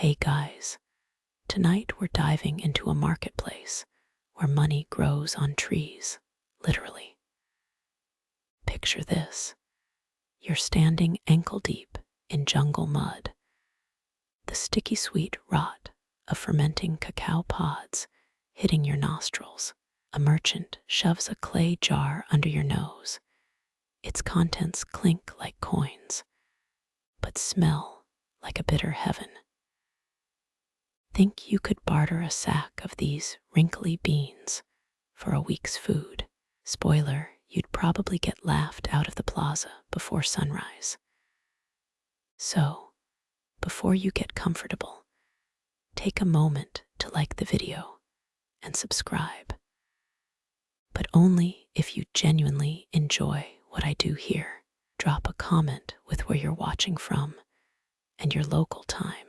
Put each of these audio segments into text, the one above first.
Hey guys, tonight we're diving into a marketplace where money grows on trees, literally. Picture this. You're standing ankle deep in jungle mud. The sticky sweet rot of fermenting cacao pods hitting your nostrils. A merchant shoves a clay jar under your nose. Its contents clink like coins, but smell like a bitter heaven. Think you could barter a sack of these wrinkly beans for a week's food. Spoiler, you'd probably get laughed out of the plaza before sunrise. So, before you get comfortable, take a moment to like the video and subscribe. But only if you genuinely enjoy what I do here. Drop a comment with where you're watching from and your local time.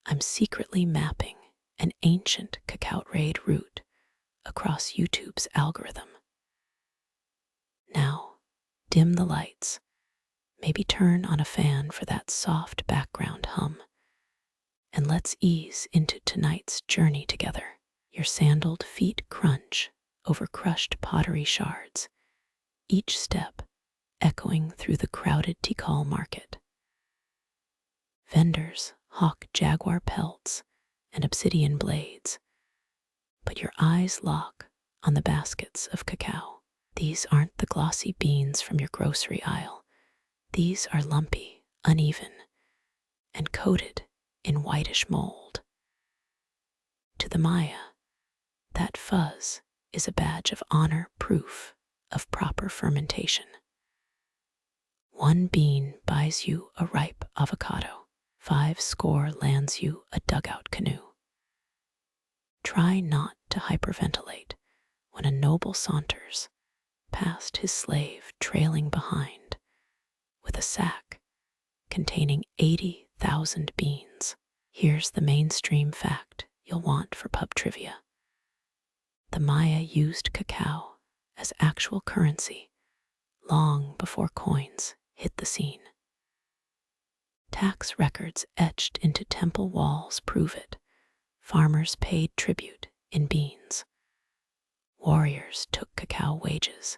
I'm secretly mapping an ancient cacao raid route across YouTube's algorithm. Now, dim the lights. Maybe turn on a fan for that soft background hum. And let's ease into tonight's journey together. Your sandaled feet crunch over crushed pottery shards, each step echoing through the crowded Tikal market. Vendors hawk jaguar pelts and obsidian blades, but your eyes lock on the baskets of cacao. These aren't the glossy beans from your grocery aisle. These are lumpy, uneven, and coated in whitish mold. To the Maya, that fuzz is a badge of honor, proof of proper fermentation. One bean buys you a ripe avocado. 5 score lands you a dugout canoe. Try not to hyperventilate when a noble saunters past his slave trailing behind with a sack containing 80,000 beans. Here's the mainstream fact you'll want for pub trivia. The Maya used cacao as actual currency long before coins hit the scene. Tax records etched into temple walls prove it. Farmers paid tribute in beans. Warriors took cacao wages.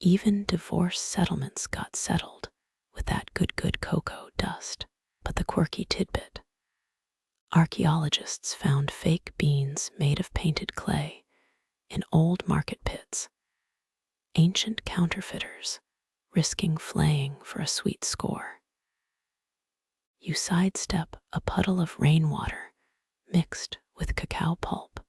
Even divorce settlements got settled with that good cocoa dust. But the quirky tidbit: archaeologists found fake beans made of painted clay in old market pits. Ancient counterfeiters risking flaying for a sweet score. You sidestep a puddle of rainwater mixed with cacao pulp,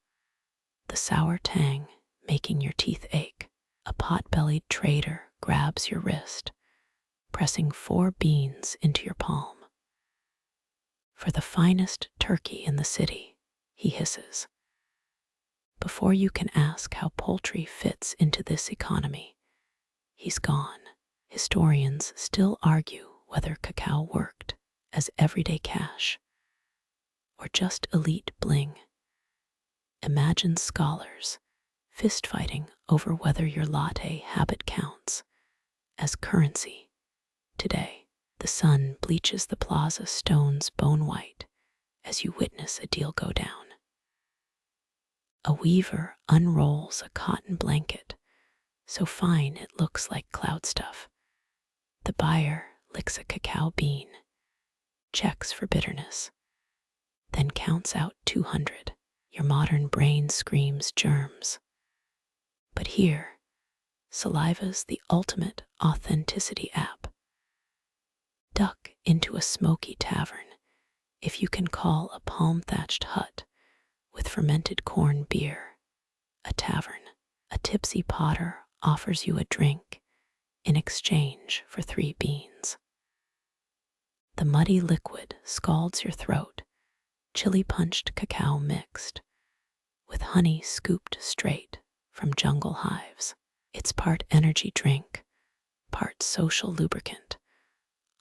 the sour tang making your teeth ache. A pot-bellied trader grabs your wrist, pressing 4 beans into your palm. For the finest turkey in the city, he hisses. Before you can ask how poultry fits into this economy, he's gone. Historians still argue whether cacao worked as everyday cash or just elite bling. Imagine scholars fist-fighting over whether your latte habit counts as currency. Today, the sun bleaches the plaza stones bone white as you witness a deal go down. A weaver unrolls a cotton blanket so fine it looks like cloud stuff. The buyer licks a cacao bean, checks for bitterness, then counts out 200. Your modern brain screams germs. But here, saliva's the ultimate authenticity app. Duck into a smoky tavern if you can call a palm-thatched hut with fermented corn beer a tavern. A tipsy potter offers you a drink in exchange for 3 beans. The muddy liquid scalds your throat, chili-punched cacao mixed with honey scooped straight from jungle hives. It's part energy drink, part social lubricant,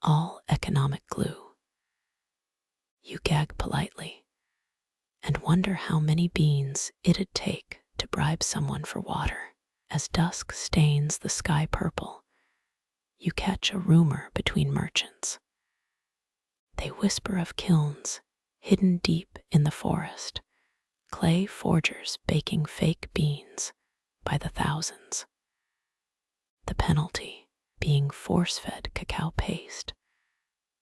all economic glue. You gag politely and wonder how many beans it'd take to bribe someone for water. As dusk stains the sky purple, you catch a rumor between merchants. They whisper of kilns hidden deep in the forest, clay forgers baking fake beans by the thousands. The penalty being force-fed cacao paste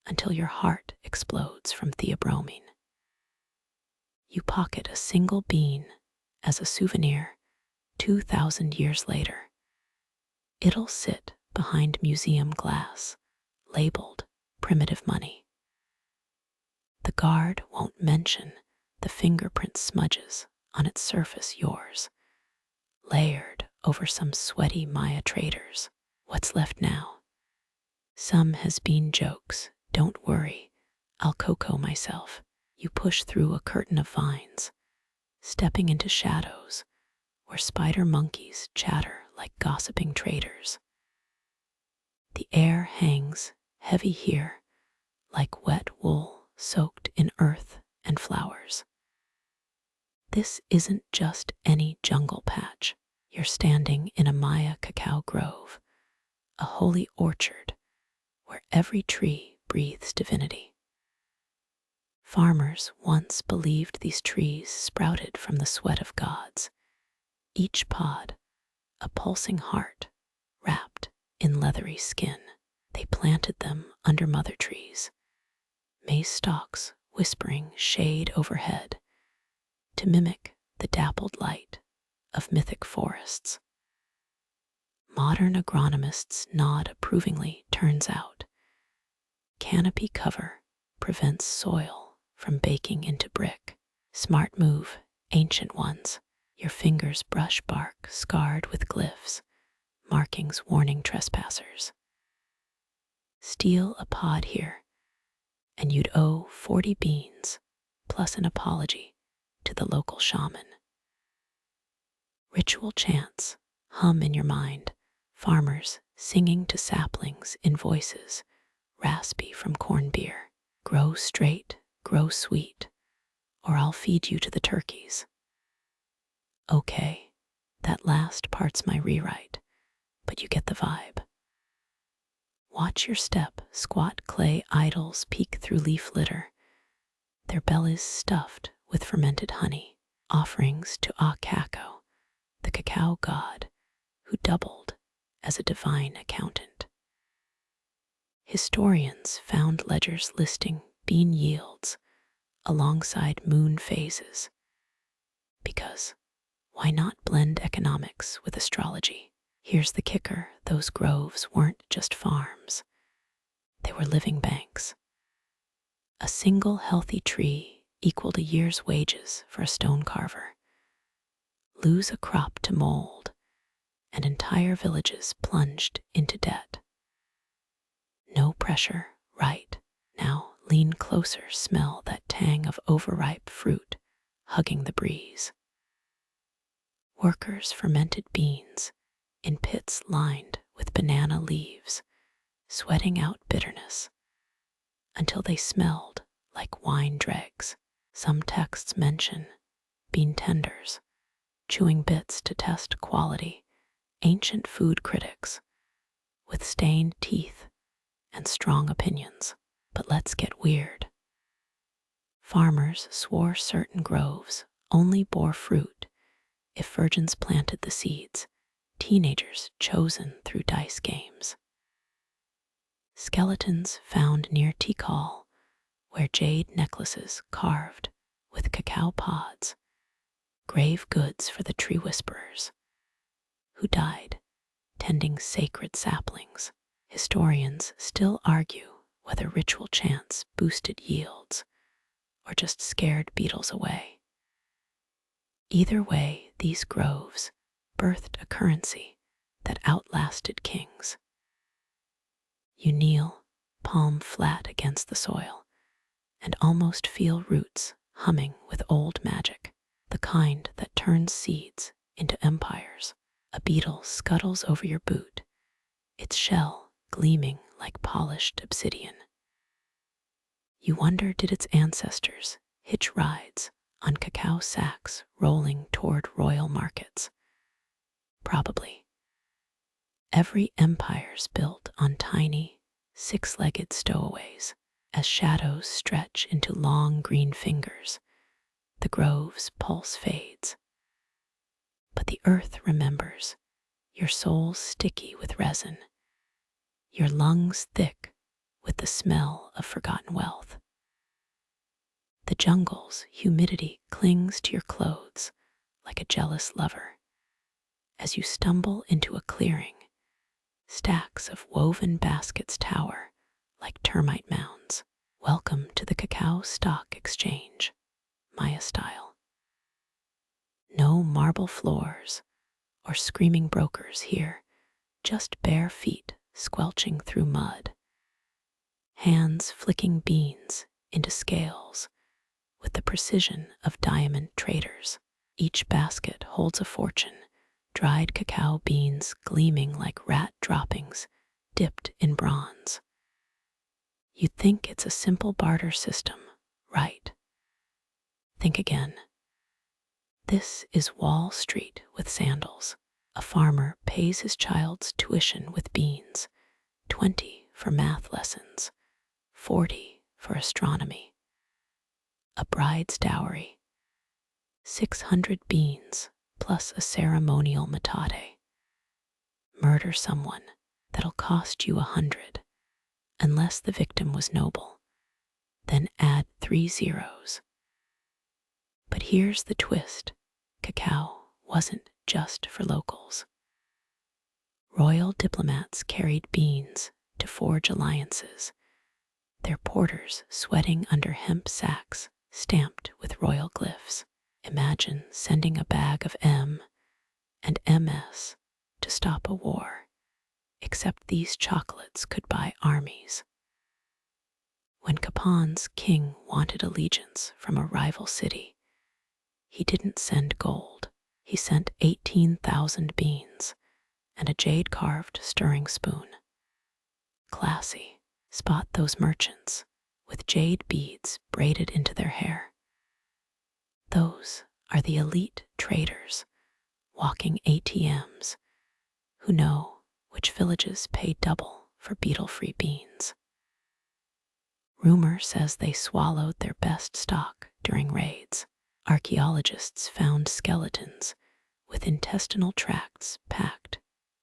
until your heart explodes from theobromine. You pocket a single bean as a souvenir 2,000 years later. It'll sit behind museum glass, labeled primitive money. The guard won't mention the fingerprint smudges on its surface yours, layered over some sweaty Maya traders. What's left now? Some has-been jokes. Don't worry, I'll cocoa myself. You push through a curtain of vines, stepping into shadows where spider monkeys chatter like gossiping traders. The air hangs heavy here, like wet wool soaked in earth and flowers. This isn't just any jungle patch. You're standing in a Maya cacao grove, a holy orchard where every tree breathes divinity. Farmers once believed these trees sprouted from the sweat of gods, each pod a pulsing heart wrapped in leathery skin. They planted them under mother trees, maize stalks whispering shade overhead to mimic the dappled light of mythic forests. Modern agronomists nod approvingly, turns out. Canopy cover prevents soil from baking into brick. Smart move, ancient ones. Your fingers brush bark scarred with glyphs, markings warning trespassers. Steal a pod here, and you'd owe 40 beans, plus an apology to the local shaman. Ritual chants hum in your mind, farmers singing to saplings in voices raspy from corn beer. Grow straight, grow sweet, or I'll feed you to the turkeys. Okay, that last part's my rewrite, but you get the vibe. Watch your step, squat clay idols peek through leaf litter, their bellies stuffed with fermented honey, offerings to Cacao, the cacao god who doubled as a divine accountant. Historians found ledgers listing bean yields alongside moon phases, because why not blend economics with astrology? Here's the kicker, those groves weren't just farms. They were living banks. A single healthy tree equaled a year's wages for a stone carver. Lose a crop to mold, and entire villages plunged into debt. No pressure, right? Now lean closer, smell that tang of overripe fruit hugging the breeze. Workers fermented beans in pits lined with banana leaves, sweating out bitterness until they smelled like wine dregs. Some texts mention bean tenders, chewing bits to test quality, ancient food critics with stained teeth and strong opinions. But let's get weird. Farmers swore certain groves only bore fruit if virgins planted the seeds, teenagers chosen through dice games. Skeletons found near Tikal, where jade necklaces carved with cacao pods, grave goods for the tree whisperers, who died tending sacred saplings. Historians still argue whether ritual chants boosted yields or just scared beetles away. Either way, these groves birthed a currency that outlasted kings. You kneel, palm flat against the soil, and almost feel roots humming with old magic, the kind that turns seeds into empires. A beetle scuttles over your boot, its shell gleaming like polished obsidian. You wonder, did its ancestors hitch rides on cacao sacks rolling toward royal markets? Probably. Every empire's built on tiny, six-legged stowaways. As shadows stretch into long green fingers, the grove's pulse fades. But the earth remembers, your soul sticky with resin, your lungs thick with the smell of forgotten wealth. The jungle's humidity clings to your clothes like a jealous lover. As you stumble into a clearing, stacks of woven baskets tower like termite mounds. Welcome to the Cacao Stock Exchange, Maya style. No marble floors or screaming brokers here, just bare feet squelching through mud. Hands flicking beans into scales with the precision of diamond traders. Each basket holds a fortune, dried cacao beans gleaming like rat droppings dipped in bronze. You'd think it's a simple barter system, right? Think again. This is Wall Street with sandals. A farmer pays his child's tuition with beans, 20 for math lessons, 40 for astronomy. A bride's dowry, 600 beans plus a ceremonial metate. Murder someone, that'll cost you 100, unless the victim was noble. Then add 3 zeros. But here's the twist. Cacao wasn't just for locals. Royal diplomats carried beans to forge alliances, their porters sweating under hemp sacks stamped with royal glyphs. Imagine sending a bag of M and MS to stop a war, except these chocolates could buy armies. When Capon's king wanted allegiance from a rival city, he didn't send gold. He sent 18,000 beans and a jade-carved stirring spoon. Classy. Spot those merchants with jade beads braided into their hair. Those are the elite traders, walking ATMs, who know which villages pay double for beetle-free beans. Rumor says they swallowed their best stock during raids. Archaeologists found skeletons with intestinal tracts packed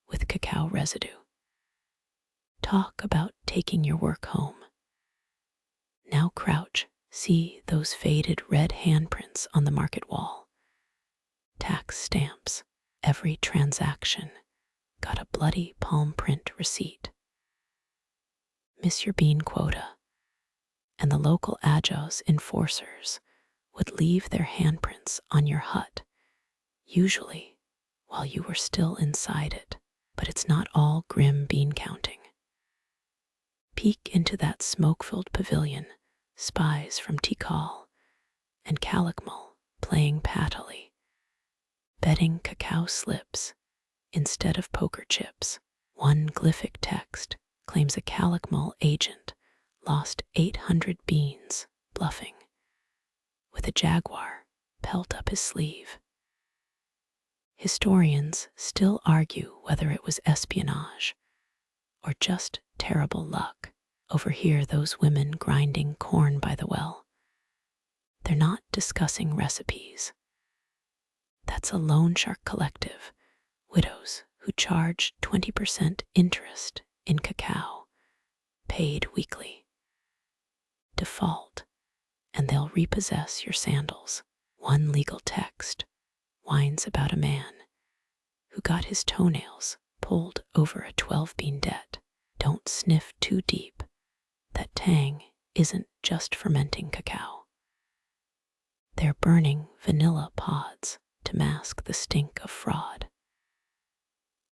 with cacao residue. Talk about taking your work home. Now crouch, see those faded red handprints on the market wall. Tax stamps, every transaction got a bloody palm print receipt. Miss your bean quota, and the local Ajos enforcers would leave their handprints on your hut, usually while you were still inside it. But it's not all grim bean counting. Peek into that smoke-filled pavilion, spies from Tikal and Calakmul playing pattily, betting cacao slips instead of poker chips. One glyphic text claims a Calakmul agent lost 800 beans bluffing, with a jaguar pelt up his sleeve. Historians still argue whether it was espionage or just terrible luck. Overhear those women grinding corn by the well. They're not discussing recipes. That's a loan shark collective, widows who charge 20% interest in cacao, paid weekly. Default, and they'll repossess your sandals. One legal text whines about a man who got his toenails pulled over a 12-bean debt. Don't sniff too deep. That tang isn't just fermenting cacao. They're burning vanilla pods to mask the stink of fraud.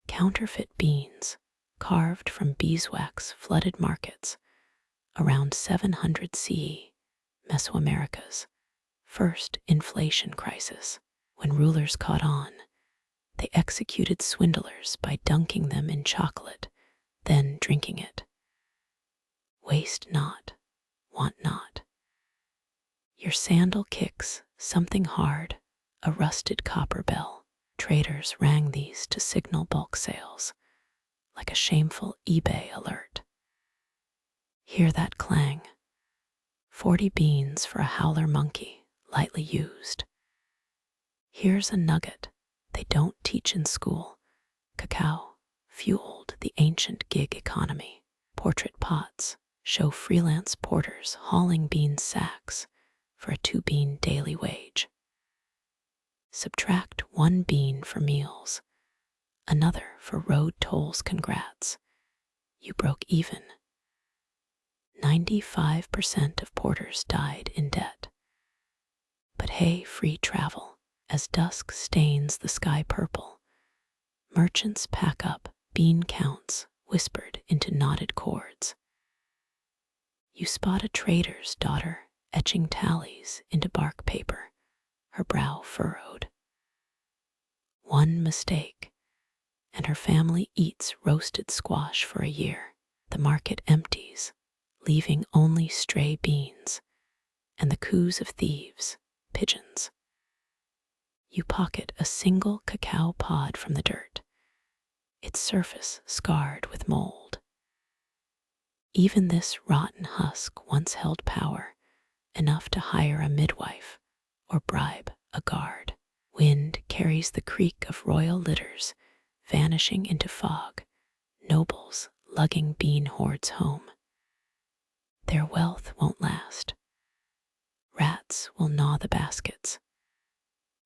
Counterfeit beans, carved from beeswax flooded markets around 700 CE, Mesoamerica's first inflation crisis. When rulers caught on, they executed swindlers by dunking them in chocolate, then drinking it. Waste not, want not. Your sandal kicks something hard, a rusted copper bell. Traders rang these to signal bulk sales, like a shameful eBay alert. Hear that clang, 40 beans for a howler monkey, lightly used. Here's a nugget they don't teach in school. Cacao fueled the ancient gig economy. Portrait pots show freelance porters hauling bean sacks for a 2-bean daily wage. Subtract 1 bean for meals, another for road tolls. Congrats, you broke even. 95% of porters died in debt. But hey, free travel. As dusk stains the sky purple, merchants pack up bean counts whispered into knotted cords. You spot a trader's daughter etching tallies into bark paper, her brow furrowed. One mistake, and her family eats roasted squash for a year. The market empties, leaving only stray beans and the coos of thieves, pigeons. You pocket a single cacao pod from the dirt, its surface scarred with mold. Even this rotten husk once held power, enough to hire a midwife or bribe a guard. Wind carries the creak of royal litters, vanishing into fog, nobles lugging bean hoards home. Their wealth won't last. Rats will gnaw the baskets.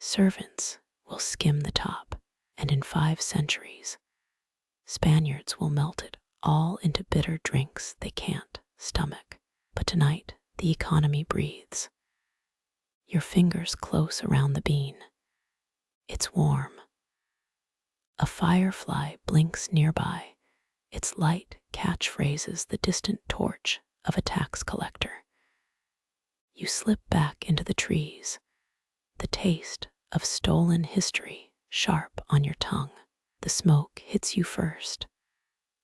Servants will skim the top, and in 5 centuries, Spaniards will melt it all into bitter drinks they can't stomach. But tonight, the economy breathes. Your fingers close around the bean. It's warm. A firefly blinks nearby, its light catchphrases the distant torch of a tax collector. You slip back into the trees, the taste of stolen history sharp on your tongue. The smoke hits you first,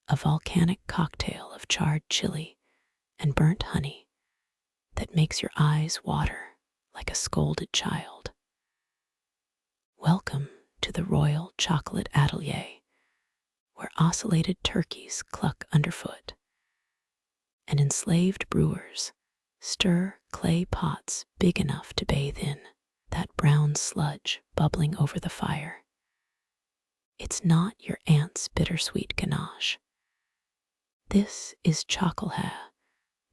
a volcanic cocktail of charred chili and burnt honey that makes your eyes water like a scolded child. Welcome to the Royal Chocolate Atelier, where oscillated turkeys cluck underfoot, and enslaved brewers stir clay pots big enough to bathe in, that brown sludge bubbling over the fire. It's not your aunt's bittersweet ganache. This is chocolate,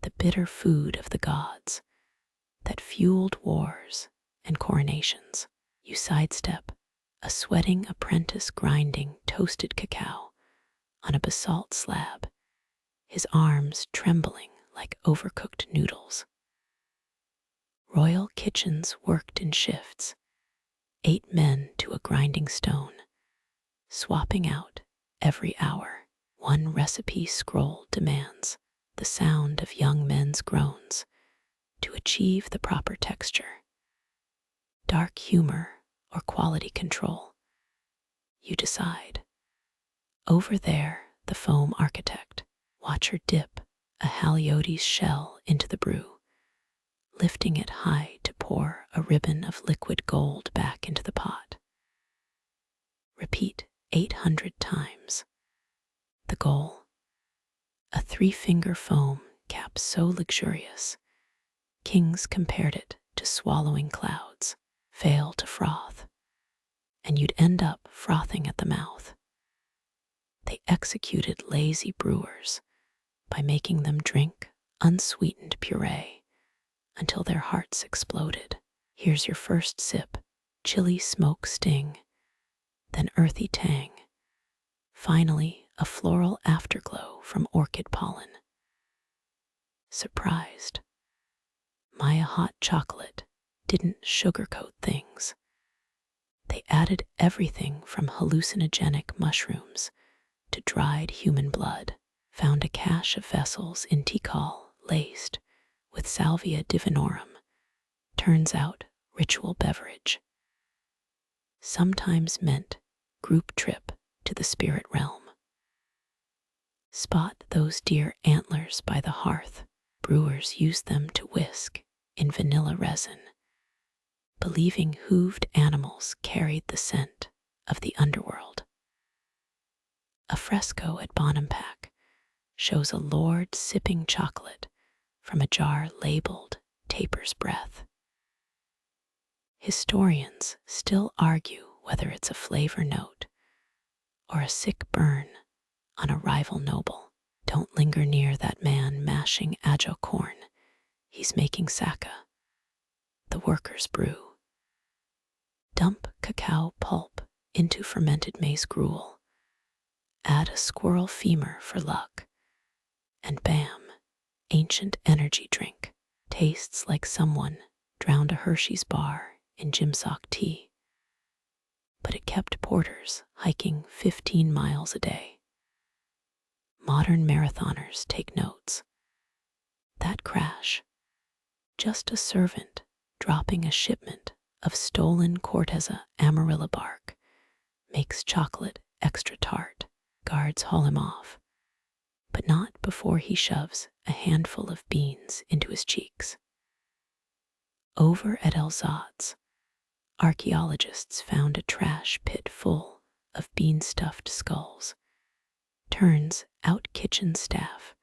the bitter food of the gods that fueled wars and coronations. You sidestep a sweating apprentice grinding toasted cacao on a basalt slab, his arms trembling like overcooked noodles. Royal kitchens worked in shifts, 8 men to a grinding stone, swapping out every hour. One recipe scroll demands the sound of young men's groans to achieve the proper texture. Dark humor or quality control? You decide. Over there, the foam architect. Watch her dip a haliotes shell into the brew, lifting it high to pour a ribbon of liquid gold back into the pot. Repeat 800 times. The goal? A 3-finger foam cap so luxurious, kings compared it to swallowing clouds. Fail to froth, and you'd end up frothing at the mouth. They executed lazy brewers by making them drink unsweetened puree until their hearts exploded. Here's your first sip, chili smoke sting, then earthy tang, finally a floral afterglow from orchid pollen. Surprised, Maya hot chocolate didn't sugarcoat things. They added everything from hallucinogenic mushrooms to dried human blood, found a cache of vessels in Tikal laced with salvia divinorum, turns out ritual beverage. Sometimes meant group trip to the spirit realm. Spot those deer antlers by the hearth. Brewers use them to whisk in vanilla resin, believing hooved animals carried the scent of the underworld. A fresco at Bonham shows a lord sipping chocolate from a jar labeled taper's breath. Historians still argue whether it's a flavor note or a sick burn on a rival noble. Don't linger near that man mashing ajo corn. He's making saka, the workers' brew. Dump cacao pulp into fermented maize gruel. Add a squirrel femur for luck. And bam, ancient energy drink. Tastes like someone drowned a Hershey's bar in Jimsock tea. But it kept porters hiking 15 miles a day. Modern marathoners take notes. That crash, just a servant dropping a shipment of stolen Corteza amarilla bark, makes chocolate extra tart. Guards haul him off, but not before he shoves a handful of beans into his cheeks. Over at El Zad's, archaeologists found a trash pit full of bean-stuffed skulls. Turns out kitchen staff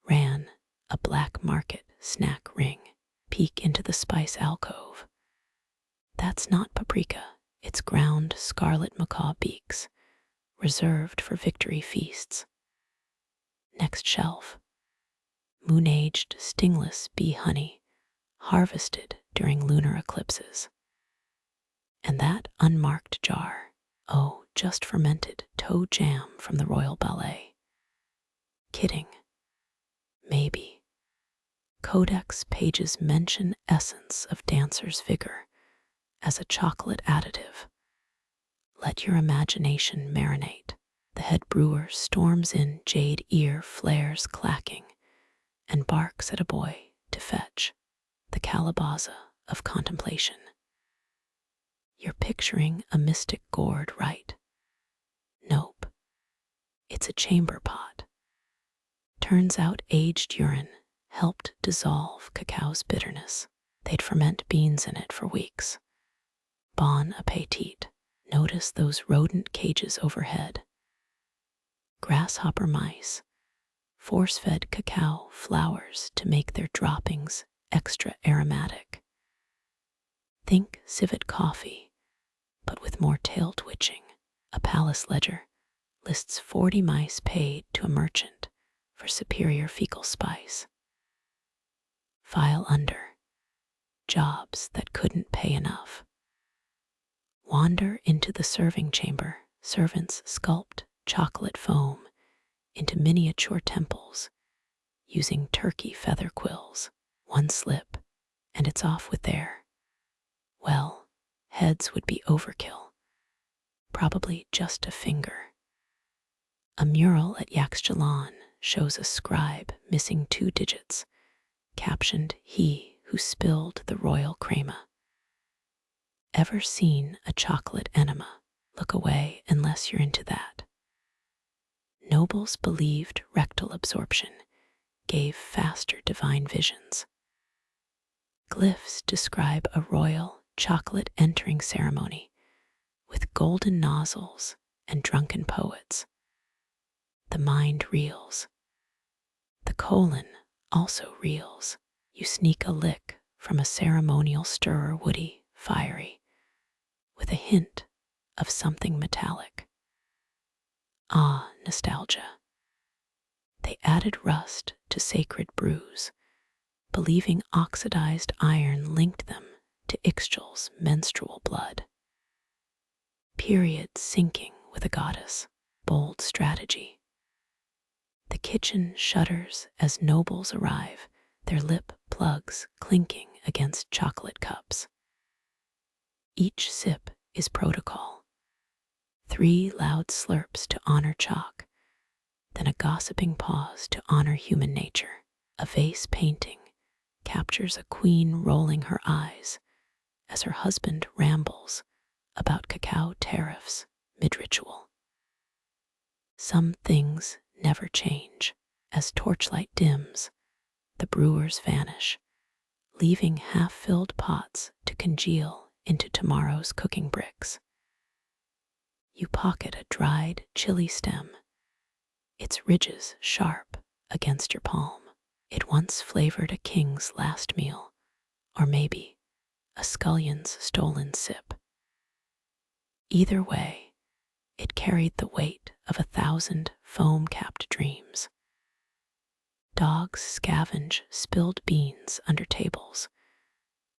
ran a black market snack ring. Peek into the spice alcove. That's not paprika, it's ground scarlet macaw beaks, reserved for victory feasts. Next shelf, moon-aged stingless bee honey, harvested during lunar eclipses. And that unmarked jar, oh, just fermented toe jam from the Royal Ballet. Kidding. Maybe. Codex pages mention essence of dancer's vigor as a chocolate additive. Let your imagination marinate. The head brewer storms in, jade ear flares clacking, and barks at a boy to fetch the calabaza of contemplation. You're picturing a mystic gourd, right? Nope. It's a chamber pot. Turns out aged urine helped dissolve cacao's bitterness. They'd ferment beans in it for weeks. Bon appetit. Notice those rodent cages overhead. Grasshopper mice, force-fed cacao flowers to make their droppings extra aromatic. Think civet coffee, but with more tail twitching. A palace ledger lists 40 mice paid to a merchant for superior fecal spice. File under. Jobs that couldn't pay enough. Wander into the serving chamber. Servants sculpt chocolate foam into miniature temples using turkey feather quills. One slip, and it's off with air. Well, heads would be overkill. Probably just a finger. A mural at Yaxchilan shows a scribe missing 2 digits, captioned, "He who spilled the royal crema." Ever seen a chocolate enema? Look away unless you're into that. Nobles believed rectal absorption gave faster divine visions. Glyphs describe a royal chocolate entering ceremony with golden nozzles and drunken poets. The mind reels. The colon also reels. You sneak a lick from a ceremonial stirrer, woody, fiery, with a hint of something metallic. Ah, nostalgia. They added rust to sacred brews, believing oxidized iron linked them to Ixchel's menstrual blood. Period syncing with a goddess. Bold strategy. The kitchen shudders as nobles arrive, their lip plugs clinking against chocolate cups. Each sip is protocol. 3 loud slurps to honor chalk, then a gossiping pause to honor human nature. A vase painting captures a queen rolling her eyes as her husband rambles about cacao tariffs mid-ritual. Some things never change. As torchlight dims, the brewers vanish, leaving half-filled pots to congeal into tomorrow's cooking bricks. You pocket a dried chili stem, its ridges sharp against your palm. It once flavored a king's last meal, or maybe a scullion's stolen sip. Either way, it carried the weight of 1,000 foam-capped dreams. Dogs scavenge spilled beans under tables,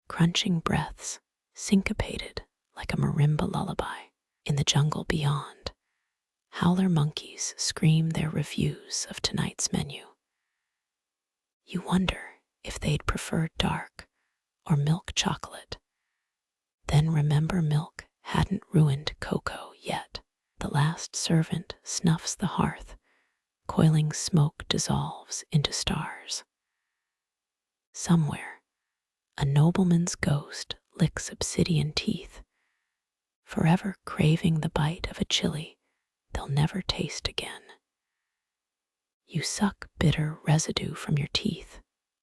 crunching breaths syncopated like a marimba lullaby. In the jungle beyond, howler monkeys scream their reviews of tonight's menu. You wonder if they'd prefer dark or milk chocolate. Then remember milk hadn't ruined cocoa yet. The last servant snuffs the hearth, coiling smoke dissolves into stars. Somewhere, a nobleman's ghost licks obsidian teeth, forever craving the bite of a chili they'll never taste again. You suck bitter residue from your teeth,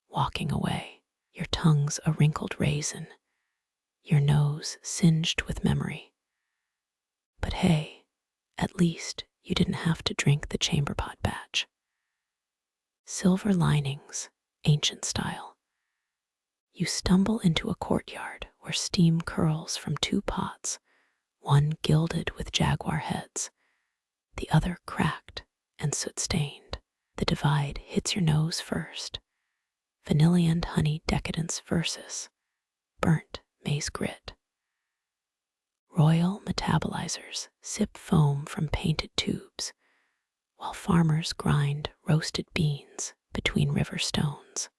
walking away, your tongue's a wrinkled raisin, your nose singed with memory. But hey, at least you didn't have to drink the chamber pot batch. Silver linings, ancient style. You stumble into a courtyard where steam curls from 2 pots, one gilded with jaguar heads, the other cracked and soot-stained. The divide hits your nose first. Vanilla and honey decadence versus burnt maize grit. Royal metabolizers sip foam from painted tubes, while farmers grind roasted beans between river stones.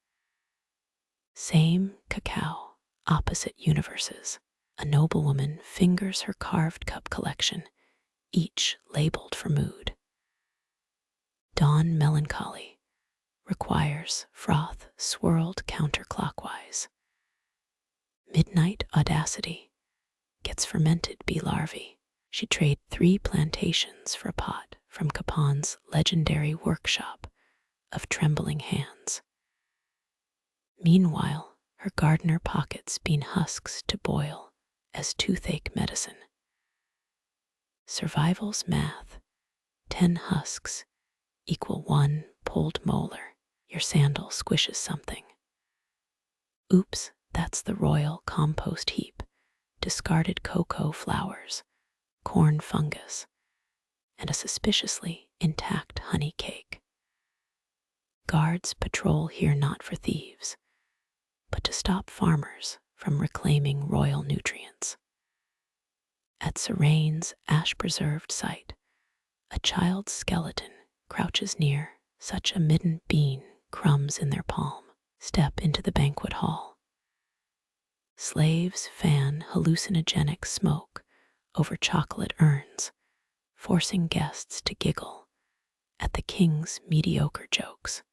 Same cacao, opposite universes. A noblewoman fingers her carved cup collection, each labeled for mood. Dawn melancholy requires froth swirled counterclockwise. Midnight audacity gets fermented bee larvae. She'd trade 3 plantations for a pot from Capon's legendary workshop of trembling hands. Meanwhile, her gardener pockets bean husks to boil as toothache medicine. Survival's math, 10 husks equal 1 pulled molar. Your sandal squishes something. Oops, that's the royal compost heap. Discarded cocoa flowers, corn fungus, and a suspiciously intact honey cake. Guards patrol here not for thieves, but to stop farmers from reclaiming royal nutrients. At Serene's ash-preserved site, a child's skeleton crouches near, such a midden bean crumbs in their palm. Step into the banquet hall. Slaves fan hallucinogenic smoke over chocolate urns, forcing guests to giggle at the king's mediocre jokes.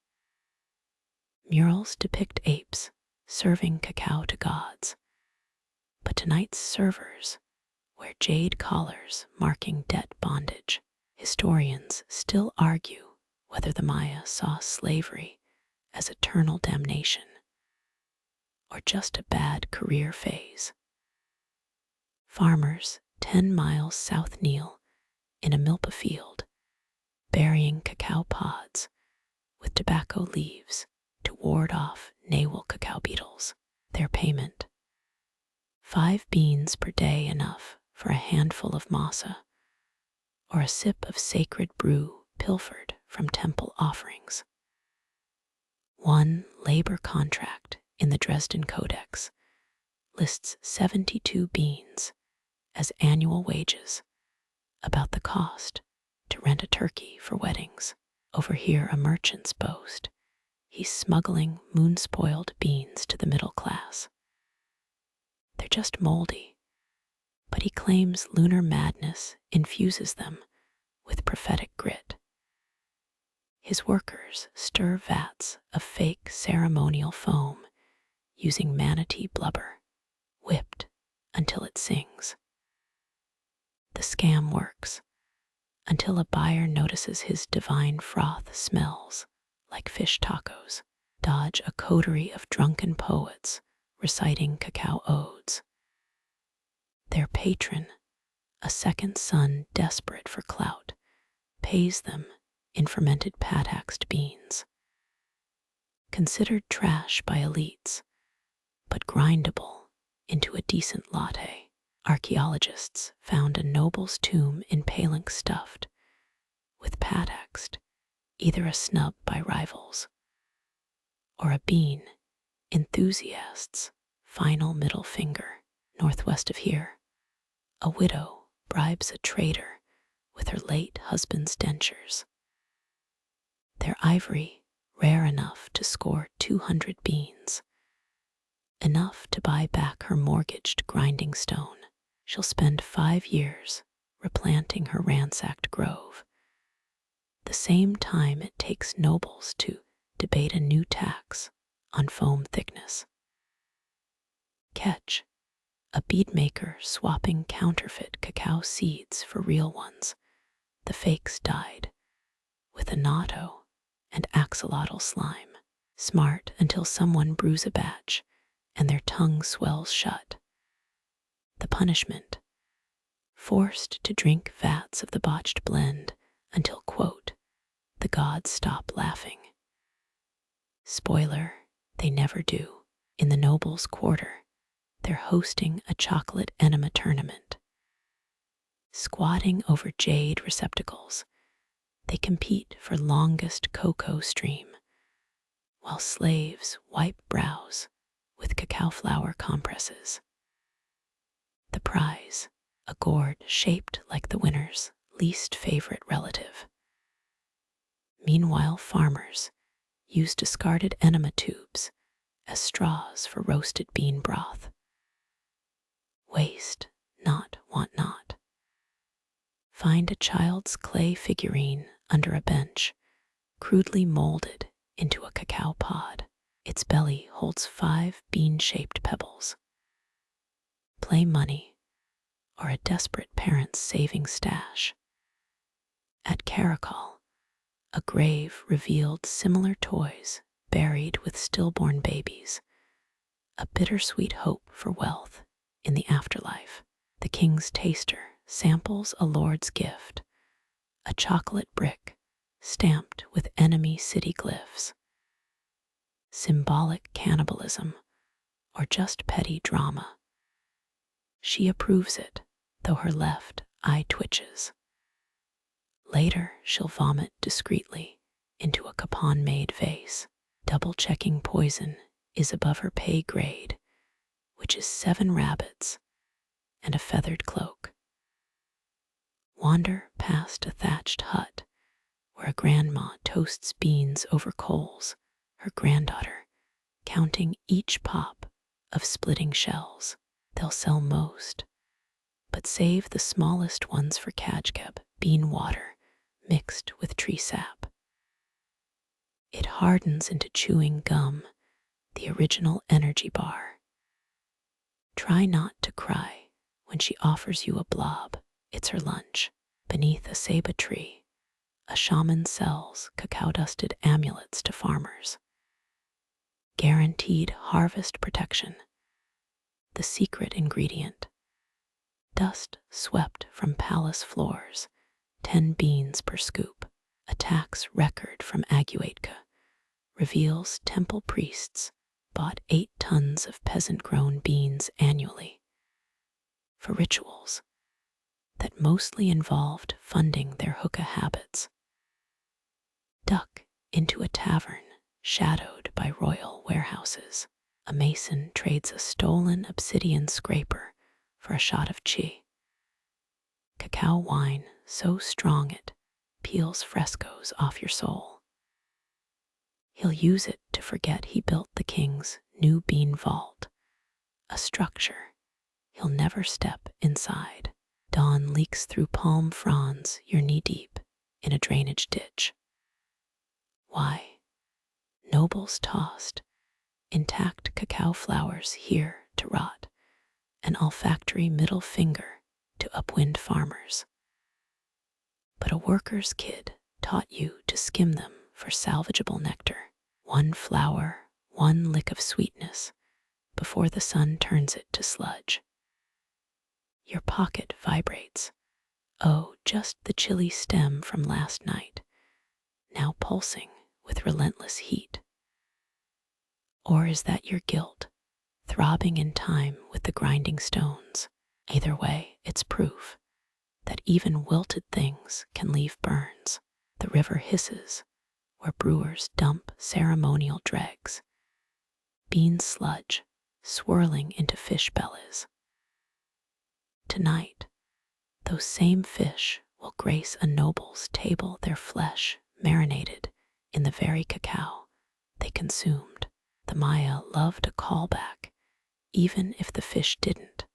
Murals depict apes serving cacao to gods, but tonight's servers wear jade collars marking debt bondage. Historians still argue whether the Maya saw slavery as eternal damnation or just a bad career phase. Farmers 10 miles south kneel in a milpa field, burying cacao pods with tobacco leaves to ward off naval cacao beetles. Their payment, 5 beans per day, enough for a handful of masa, or a sip of sacred brew pilfered from temple offerings. One labor contract in the Dresden Codex lists 72 beans as annual wages, about the cost to rent a turkey for weddings. Overhear a merchant's boast. He's smuggling moon-spoiled beans to the middle class. They're just moldy, but he claims lunar madness infuses them with prophetic grit. His workers stir vats of fake ceremonial foam using manatee blubber, whipped until it sings. The scam works until a buyer notices his divine froth smells like fish tacos. Dodge a coterie of drunken poets reciting cacao odes. Their patron, a second son desperate for clout, pays them in fermented pataxed beans. Considered trash by elites, but grindable into a decent latte. Archaeologists found a noble's tomb in Palinx stuffed with pataxed, either a snub by rivals or a bean enthusiast's final middle finger. Northwest of here, a widow bribes a trader with her late husband's dentures. Their ivory rare enough to score 200 beans, enough to buy back her mortgaged grinding stone. She'll spend 5 years replanting her ransacked grove, the same time it takes nobles to debate a new tax on foam thickness. Catch a beadmaker swapping counterfeit cacao seeds for real ones, the fakes dyed with annatto and axolotl slime. Smart until someone brews a batch and their tongue swells shut. The punishment, forced to drink vats of the botched blend until, quote, the gods stop laughing. Spoiler, they never do. In the nobles' quarter, they're hosting a chocolate enema tournament. Squatting over jade receptacles, they compete for longest cocoa stream, while slaves wipe brows with cacao flower compresses. The prize, a gourd shaped like the winner's least favorite relative. Meanwhile, farmers use discarded enema tubes as straws for roasted bean broth. Waste not, want not. Find a child's clay figurine under a bench, crudely molded into a cacao pod. Its belly holds 5 bean-shaped pebbles. Play money, or a desperate parent's saving stash. At Cacao, a grave revealed similar toys buried with stillborn babies, a bittersweet hope for wealth in the afterlife. The king's taster samples a lord's gift, a chocolate brick stamped with enemy city glyphs. Symbolic cannibalism, or just petty drama. She approves it, though her left eye twitches. Later, she'll vomit discreetly into a capon-made vase, double-checking poison is above her pay grade, which is 7 rabbits and a feathered cloak. Wander past a thatched hut where a grandma toasts beans over coals, her granddaughter counting each pop of splitting shells. They'll sell most, but save the smallest ones for kajkeb, bean water mixed with tree sap. It hardens into chewing gum, the original energy bar. Try not to cry when she offers you a blob. It's her lunch. Beneath a ceiba tree, a shaman sells cacao-dusted amulets to farmers. Guaranteed harvest protection. The secret ingredient. Dust swept from palace floors, 10 beans per scoop. A tax record from Aguatka reveals temple priests bought 8 tons of peasant-grown beans annually for rituals that mostly involved funding their hookah habits. Duck into a tavern shadowed by royal warehouses. A mason trades a stolen obsidian scraper for a shot of chi. Cacao wine so strong it peels frescoes off your soul. He'll use it to forget he built the king's new bean vault, a structure he'll never step inside. Dawn leaks through palm fronds, you're knee-deep in a drainage ditch. Why? Nobles tossed intact cacao flowers here to rot, an olfactory middle finger to upwind farmers. But a worker's kid taught you to skim them for salvageable nectar. 1 flower, 1 lick of sweetness before the sun turns it to sludge. Your pocket vibrates. Oh, just the chilly stem from last night, now pulsing with relentless heat. Or is that your guilt, throbbing in time with the grinding stones. Either way, it's proof that even wilted things can leave burns. The river hisses where brewers dump ceremonial dregs, bean sludge swirling into fish bellies. Tonight, those same fish will grace a noble's table, their flesh marinated in the very cacao they consumed. The Maya loved a callback, even if the fish didn't.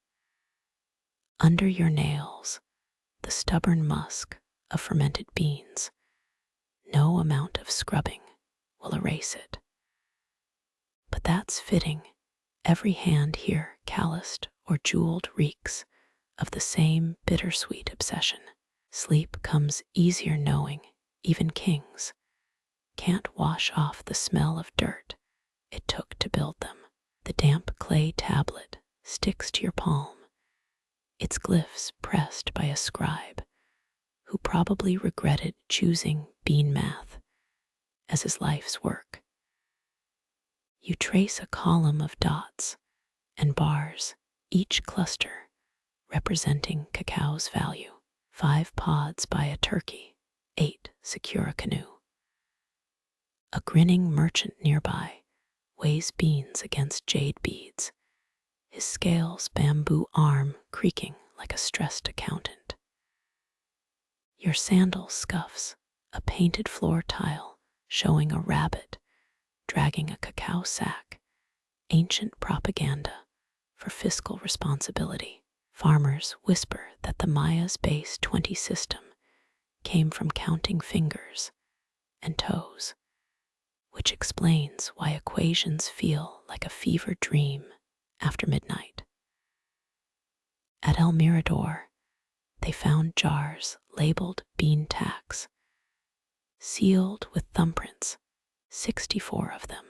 Under your nails, the stubborn musk of fermented beans. No amount of scrubbing will erase it. But that's fitting. Every hand here, calloused or jeweled, reeks of the same bittersweet obsession. Sleep comes easier knowing even kings can't wash off the smell of dirt it took to build them. The damp clay tablet sticks to your palm, its glyphs pressed by a scribe who probably regretted choosing bean math as his life's work. You trace a column of dots and bars, each cluster representing cacao's value. 5 pods by a turkey, 8 secure a canoe. A grinning merchant nearby weighs beans against jade beads, his scales bamboo arm creaking like a stressed accountant. Your sandal scuffs a painted floor tile showing a rabbit dragging a cacao sack, ancient propaganda for fiscal responsibility. Farmers whisper that the Maya's base 20 system came from counting fingers and toes, which explains why equations feel like a fever dream after midnight. At El Mirador, they found jars labeled bean tax, sealed with thumbprints, 64 of them,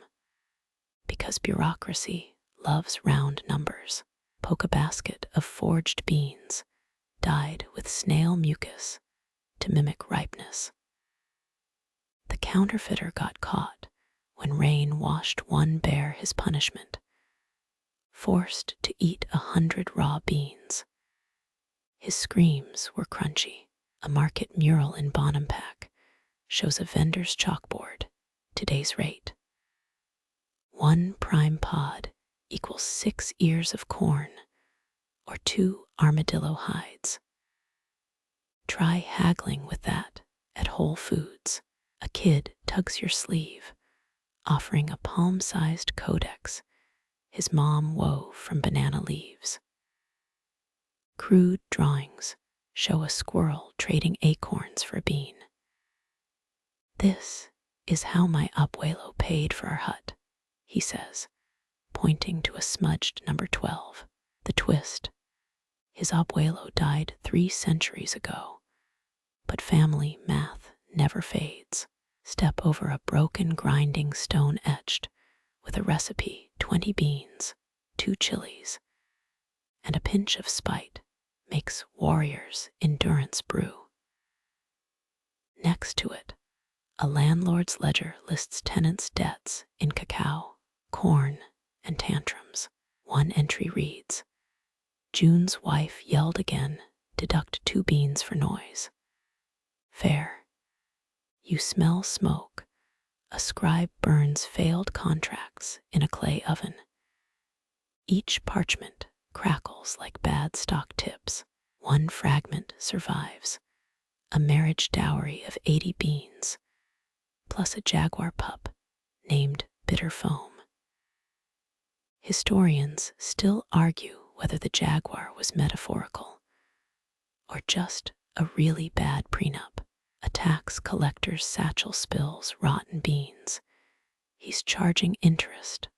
because bureaucracy loves round numbers. Poke a basket of forged beans, dyed with snail mucus to mimic ripeness. The counterfeiter got caught when rain washed one bare his punishment, forced to eat 100 raw beans. His screams were crunchy. A market mural in Bonampak shows a vendor's chalkboard, today's rate. 1 prime pod equals 6 ears of corn or 2 armadillo hides. Try haggling with that at Whole Foods. A kid tugs your sleeve, offering a palm-sized codex his mom wove from banana leaves. Crude drawings show a squirrel trading acorns for a bean. This is how my abuelo paid for our hut, he says, pointing to a smudged number 12. The twist: his abuelo died 3 centuries ago, but family math never fades. Step over a broken grinding stone etched with a recipe: 20 beans, 2 chilies, and a pinch of spite makes warrior's endurance brew. Next to it, a landlord's ledger lists tenants' debts in cacao, corn, and tantrums. One entry reads, June's wife yelled again, deduct 2 beans for noise. Fair. You smell smoke. A scribe burns failed contracts in a clay oven. Each parchment crackles like bad stock tips. 1 fragment survives, a marriage dowry of 80 beans, plus a jaguar pup named Bitter Foam. Historians still argue whether the jaguar was metaphorical or just a really bad prenup. A tax collector's satchel spills rotten beans. He's charging interest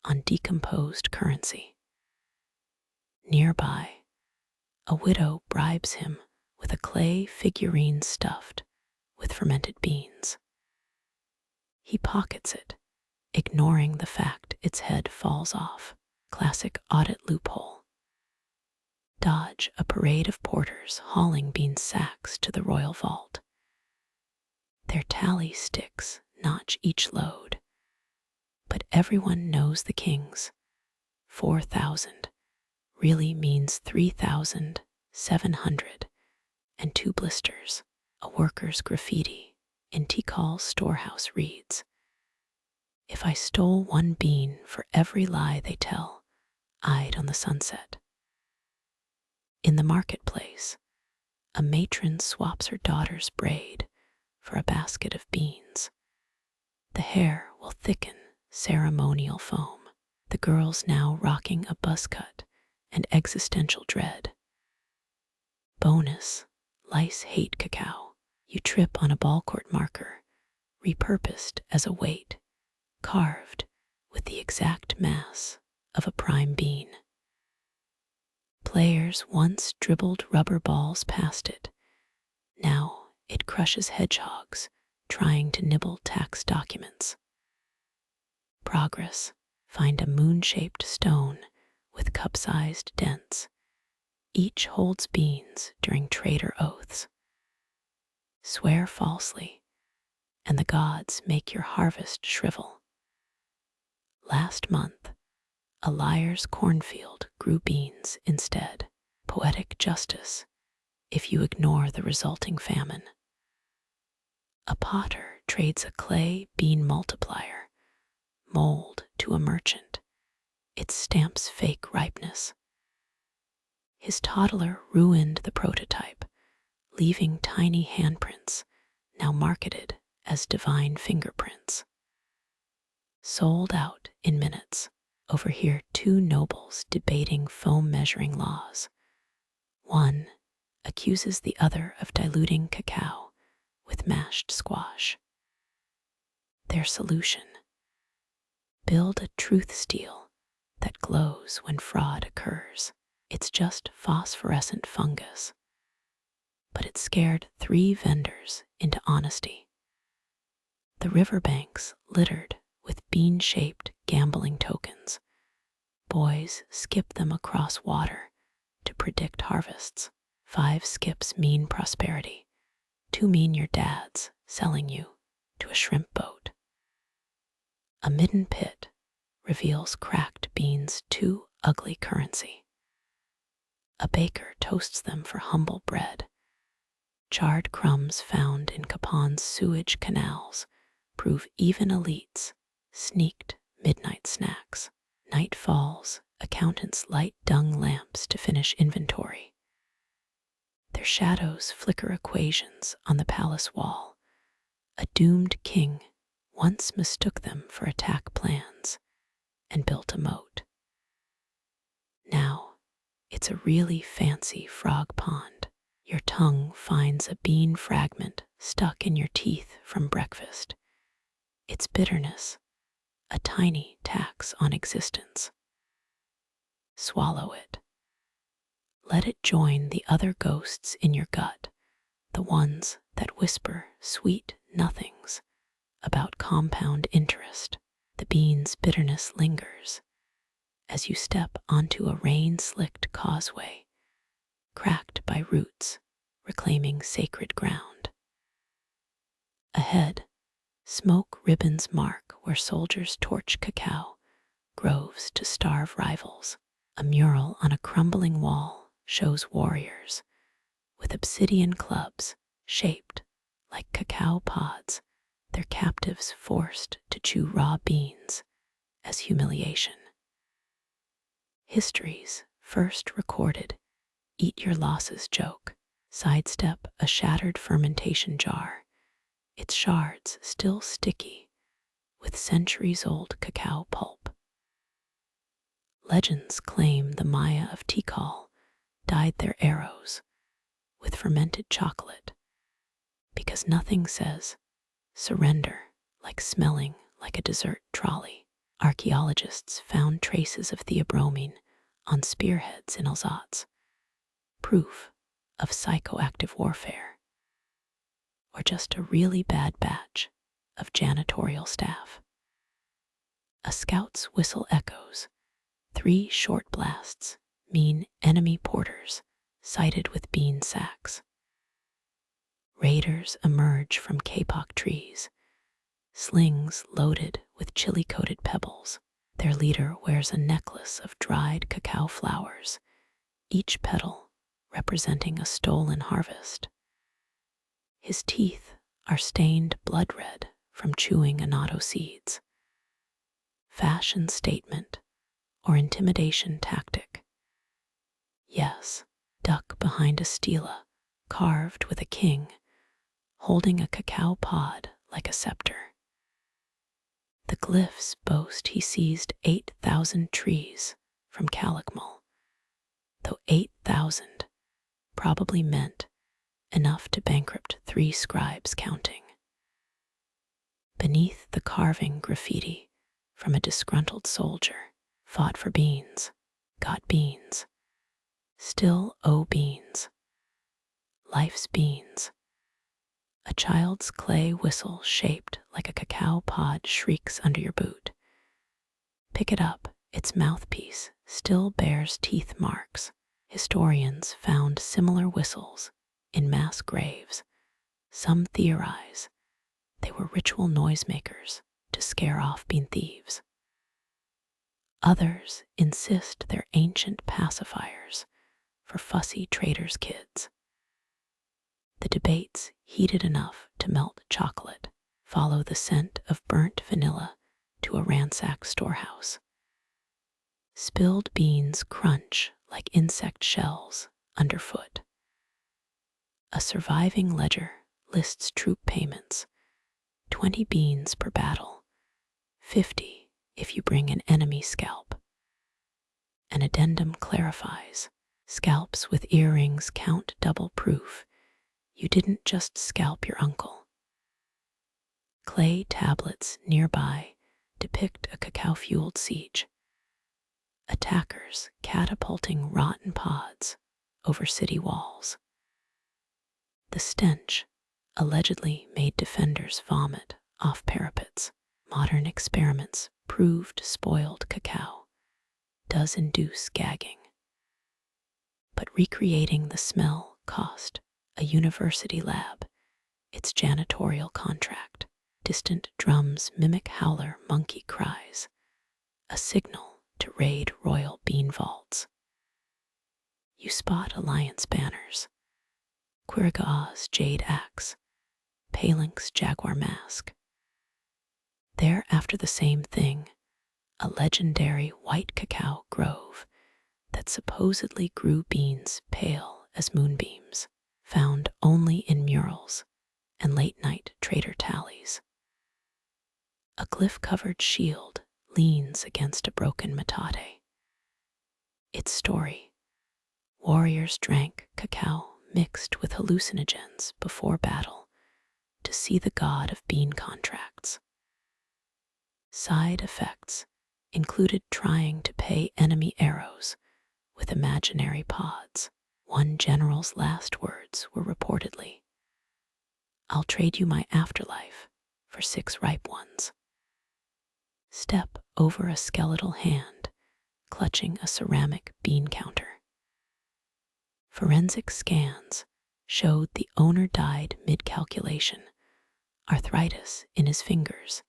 on decomposed currency. Nearby, a widow bribes him with a clay figurine stuffed with fermented beans. He pockets it, ignoring the fact its head falls off. Classic audit loophole. Dodge a parade of porters hauling bean sacks to the royal vault. Their tally sticks notch each load, but everyone knows the kings. 4,000 really means 3,702 blisters. A worker's graffiti in Tikal's storehouse reads, "If I stole one bean for every lie they tell, I'd on the sunset." In the marketplace, a matron swaps her daughter's braid for a basket of beans. The hair will thicken ceremonial foam, the girls now rocking a buzz cut and existential dread. Bonus, lice hate cacao. You trip on a ball court marker, repurposed as a weight, carved with the exact mass of a prime bean. Players once dribbled rubber balls past it. Now it crushes hedgehogs trying to nibble tax documents. Progress, find a moon-shaped stone with cup-sized dents. Each holds beans during traitor oaths. Swear falsely, and the gods make your harvest shrivel. Last month, a liar's cornfield grew beans instead. Poetic justice, if you ignore the resulting famine. A potter trades a clay bean multiplier, mold to a merchant. It stamps fake ripeness. His toddler ruined the prototype, leaving tiny handprints, now marketed as divine fingerprints. Sold out in minutes. Overhear two nobles debating foam measuring laws. One accuses the other of diluting cacao with mashed squash. Their solution: build a truth steel that glows when fraud occurs. It's just phosphorescent fungus, but it scared 3 vendors into honesty. The riverbanks littered with bean-shaped gambling tokens. Boys skip them across water to predict harvests. 5 skips mean prosperity. 2 mean your dad's selling you to a shrimp boat. A midden pit reveals cracked beans' too ugly currency. A baker toasts them for humble bread. Charred crumbs found in Capon's sewage canals prove even elites sneaked midnight snacks. Night falls, accountants light dung lamps to finish inventory. Their shadows flicker equations on the palace wall. A doomed king once mistook them for attack plans and built a moat. Now, it's a really fancy frog pond. Your tongue finds a bean fragment stuck in your teeth from breakfast. Its bitterness, a tiny tax on existence. Swallow it. Let it join the other ghosts in your gut, the ones that whisper sweet nothings about compound interest. The bean's bitterness lingers as you step onto a rain-slicked causeway, cracked by roots reclaiming sacred ground. Ahead, smoke ribbons mark where soldiers torch cacao, groves to starve rivals. A mural on a crumbling wall shows warriors with obsidian clubs shaped like cacao pods, their captives forced to chew raw beans as humiliation. History's first recorded eat your losses joke. Sidestep a shattered fermentation jar, its shards still sticky with centuries-old cacao pulp. Legends claim the Maya of Tikal dyed their arrows with fermented chocolate because nothing says surrender like smelling like a dessert trolley. Archaeologists found traces of theobromine on spearheads in Alsace, proof of psychoactive warfare, or just a really bad batch of janitorial staff. A scout's whistle echoes. 3 short blasts mean enemy porters sighted with bean sacks. Raiders emerge from kapok trees, slings loaded with chili-coated pebbles. Their leader wears a necklace of dried cacao flowers, each petal representing a stolen harvest. His teeth are stained blood red from chewing annatto seeds. Fashion statement or intimidation tactic. Yes, duck behind a stela carved with a king, holding a cacao pod like a scepter. The glyphs boast he seized 8,000 trees from Calakmul, though 8,000 probably meant enough to bankrupt 3 scribes counting. Beneath the carving graffiti from a disgruntled soldier, fought for beans, got beans, still owe beans, life's beans. A child's clay whistle shaped like a cacao pod shrieks under your boot. Pick it up, its mouthpiece still bears teeth marks. Historians found similar whistles in mass graves. Some theorize they were ritual noisemakers to scare off bean thieves. Others insist they're ancient pacifiers for fussy traders' kids. The debates, heated enough to melt chocolate, follow the scent of burnt vanilla to a ransacked storehouse. Spilled beans crunch like insect shells underfoot. A surviving ledger lists troop payments, 20 beans per battle, 50 if you bring an enemy scalp. An addendum clarifies, scalps with earrings count double proof. You didn't just scalp your uncle. Clay tablets nearby depict a cacao-fueled siege. Attackers catapulting rotten pods over city walls. The stench allegedly made defenders vomit off parapets. Modern experiments proved spoiled cacao does induce gagging. But recreating the smell cost a university lab its janitorial contract. Distant drums mimic howler monkey cries, a signal to raid royal bean vaults. You spot alliance banners, Quirigah's jade axe, Palink's jaguar mask. They're after the same thing, a legendary white cacao grove that supposedly grew beans pale as moonbeams, found only in murals and late-night trader tallies. A glyph-covered shield leans against a broken metate. Its story: warriors drank cacao mixed with hallucinogens before battle to see the god of bean contracts. Side effects included trying to pay enemy arrows with imaginary pods. One general's last words were reportedly, "I'll trade you my afterlife for 6 ripe ones." Step over a skeletal hand clutching a ceramic bean counter. Forensic scans showed the owner died mid-calculation. Arthritis in his fingers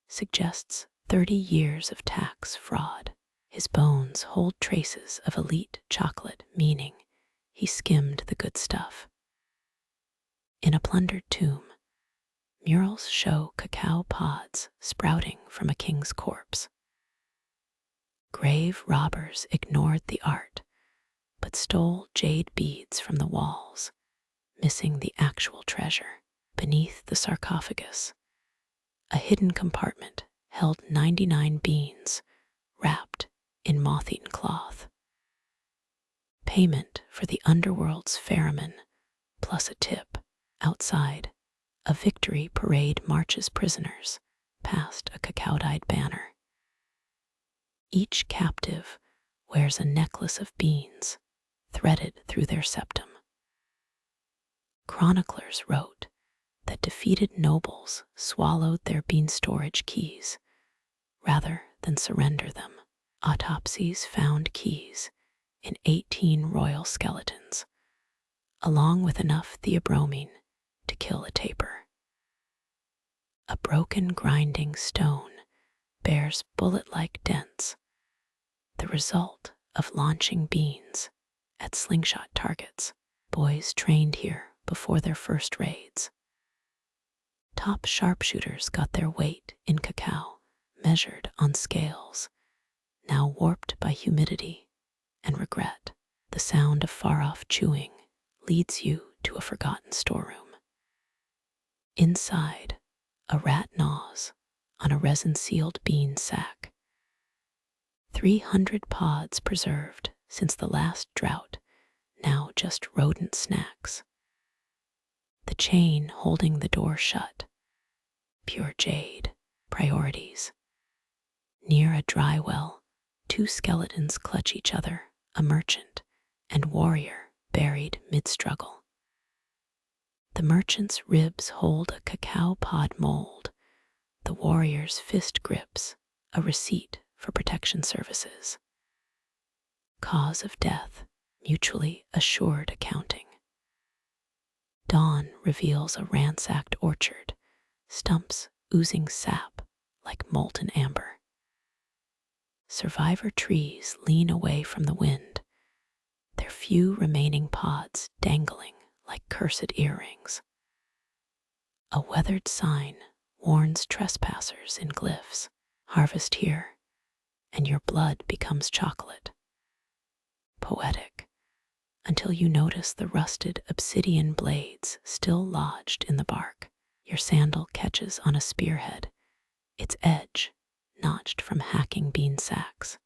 suggests 30 years of tax fraud. His bones hold traces of elite chocolate, meaning he skimmed the good stuff. In a plundered tomb, murals show cacao pods sprouting from a king's corpse. Grave robbers ignored the art, but stole jade beads from the walls, missing the actual treasure. Beneath the sarcophagus, a hidden compartment held 99 beans wrapped in moth-eaten cloth. Payment for the underworld's ferryman, plus a tip. Outside, a victory parade marches prisoners past a cacao-dyed banner. Each captive wears a necklace of beans threaded through their septum. Chroniclers wrote that defeated nobles swallowed their bean storage keys rather than surrender them. Autopsies found keys in 18 royal skeletons, along with enough theobromine to kill a tapir. A broken grinding stone bears bullet-like dents, the result of launching beans at slingshot targets, boys trained here before their first raids. Top sharpshooters got their weight in cacao, measured on scales, now warped by humidity and regret. The sound of far-off chewing leads you to a forgotten storeroom. Inside, a rat gnaws on a resin-sealed bean sack. 300 pods preserved since the last drought, now just rodent snacks. The chain holding the door shut. Pure jade. Priorities. Near a dry well, 2 skeletons clutch each other, a merchant and warrior buried mid-struggle. The merchant's ribs hold a cacao pod mold. The warrior's fist grips a receipt for protection services. Cause of death, mutually assured accounting. Dawn reveals a ransacked orchard, stumps oozing sap like molten amber. Survivor trees lean away from the wind, their few remaining pods dangling like cursed earrings. A weathered sign warns trespassers in glyphs, harvest here, and your blood becomes chocolate. Poetic, until you notice the rusted obsidian blades still lodged in the bark. Your sandal catches on a spearhead, its edge notched from hacking bean sacks.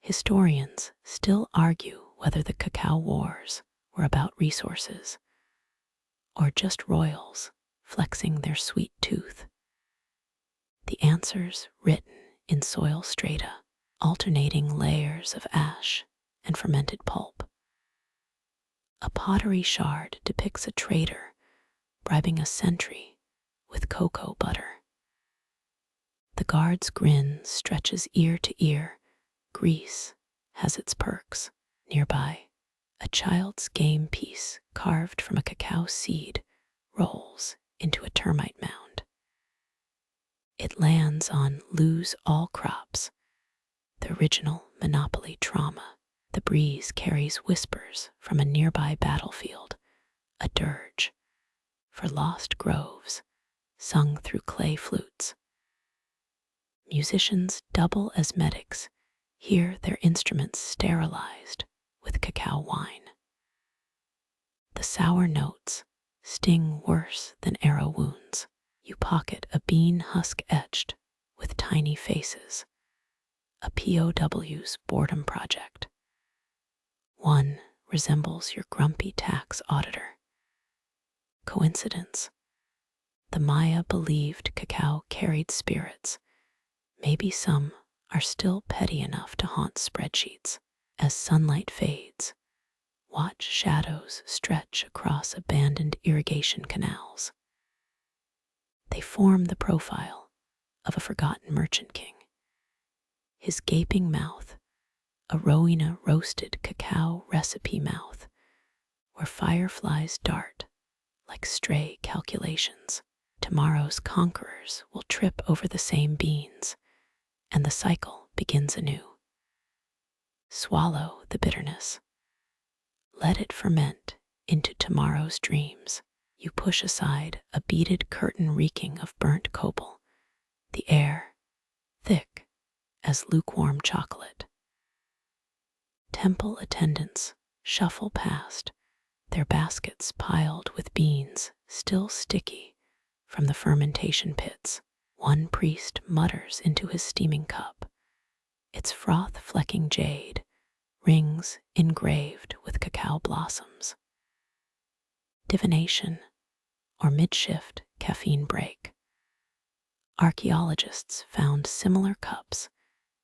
Historians still argue whether the Cacao Wars were about resources or just royals flexing their sweet tooth. The answers written in soil strata, alternating layers of ash and fermented pulp. A pottery shard depicts a trader bribing a sentry with cocoa butter. The guard's grin stretches ear to ear. Greece has its perks. Nearby, a child's game piece carved from a cacao seed rolls into a termite mound. It lands on lose all crops, the original Monopoly trauma. The breeze carries whispers from a nearby battlefield, a dirge for lost groves sung through clay flutes. Musicians double as medics, hear their instruments sterilized with cacao wine. The sour notes sting worse than arrow wounds. You pocket a bean husk etched with tiny faces, a POW's boredom project. One resembles your grumpy tax auditor. Coincidence? The Maya believed cacao carried spirits. Maybe some are still petty enough to haunt spreadsheets. As sunlight fades, watch shadows stretch across abandoned irrigation canals. They form the profile of a forgotten merchant king. His gaping mouth, a Rowena roasted cacao recipe mouth, where fireflies dart like stray calculations. Tomorrow's conquerors will trip over the same beans, and the cycle begins anew. Swallow the bitterness. Let it ferment into tomorrow's dreams. You push aside a beaded curtain reeking of burnt copal, the air thick as lukewarm chocolate. Temple attendants shuffle past, their baskets piled with beans still sticky from the fermentation pits. One priest mutters into his steaming cup, its froth-flecking jade, rings engraved with cacao blossoms. Divination, or mid-shift caffeine break. Archaeologists found similar cups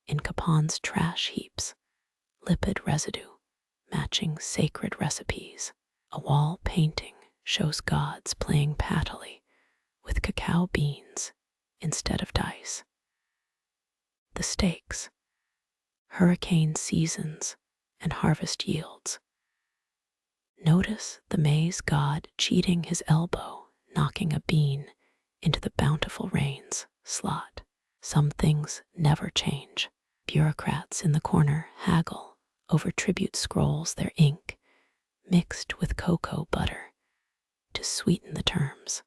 in Capon's trash heaps, lipid residue matching sacred recipes. A wall painting shows gods playing pattily with cacao beans instead of dice. The stakes: hurricane seasons and harvest yields. Notice the maize god cheating his elbow, knocking a bean into the bountiful rain's slot. Some things never change. Bureaucrats in the corner haggle over tribute scrolls, their ink mixed with cocoa butter to sweeten the terms.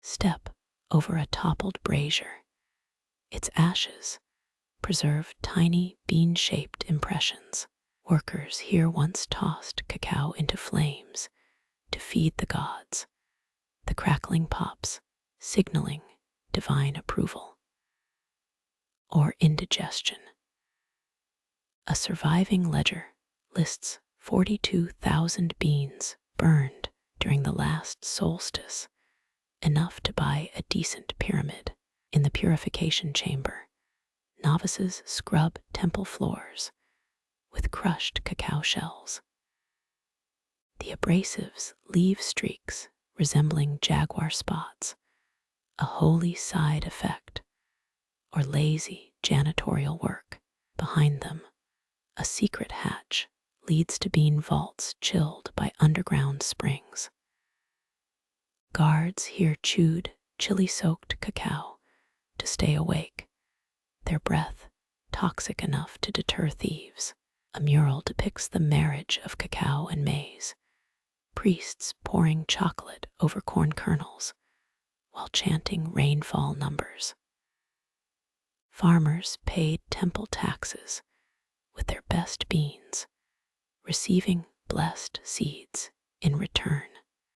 Step over a toppled brazier. Its ashes preserve tiny bean-shaped impressions. Workers here once tossed cacao into flames to feed the gods, the crackling pops signaling divine approval or indigestion. A surviving ledger lists 42,000 beans burned during the last solstice, enough to buy a decent pyramid. In the purification chamber, novices scrub temple floors with crushed cacao shells. The abrasives leave streaks resembling jaguar spots, a holy side effect or lazy janitorial work. Behind them, a secret hatch leads to bean vaults chilled by underground springs. Guards here chewed chili-soaked cacao to stay awake, their breath toxic enough to deter thieves. A mural depicts the marriage of cacao and maize, priests pouring chocolate over corn kernels while chanting rainfall numbers. Farmers paid temple taxes with their best beans, receiving blessed seeds in return.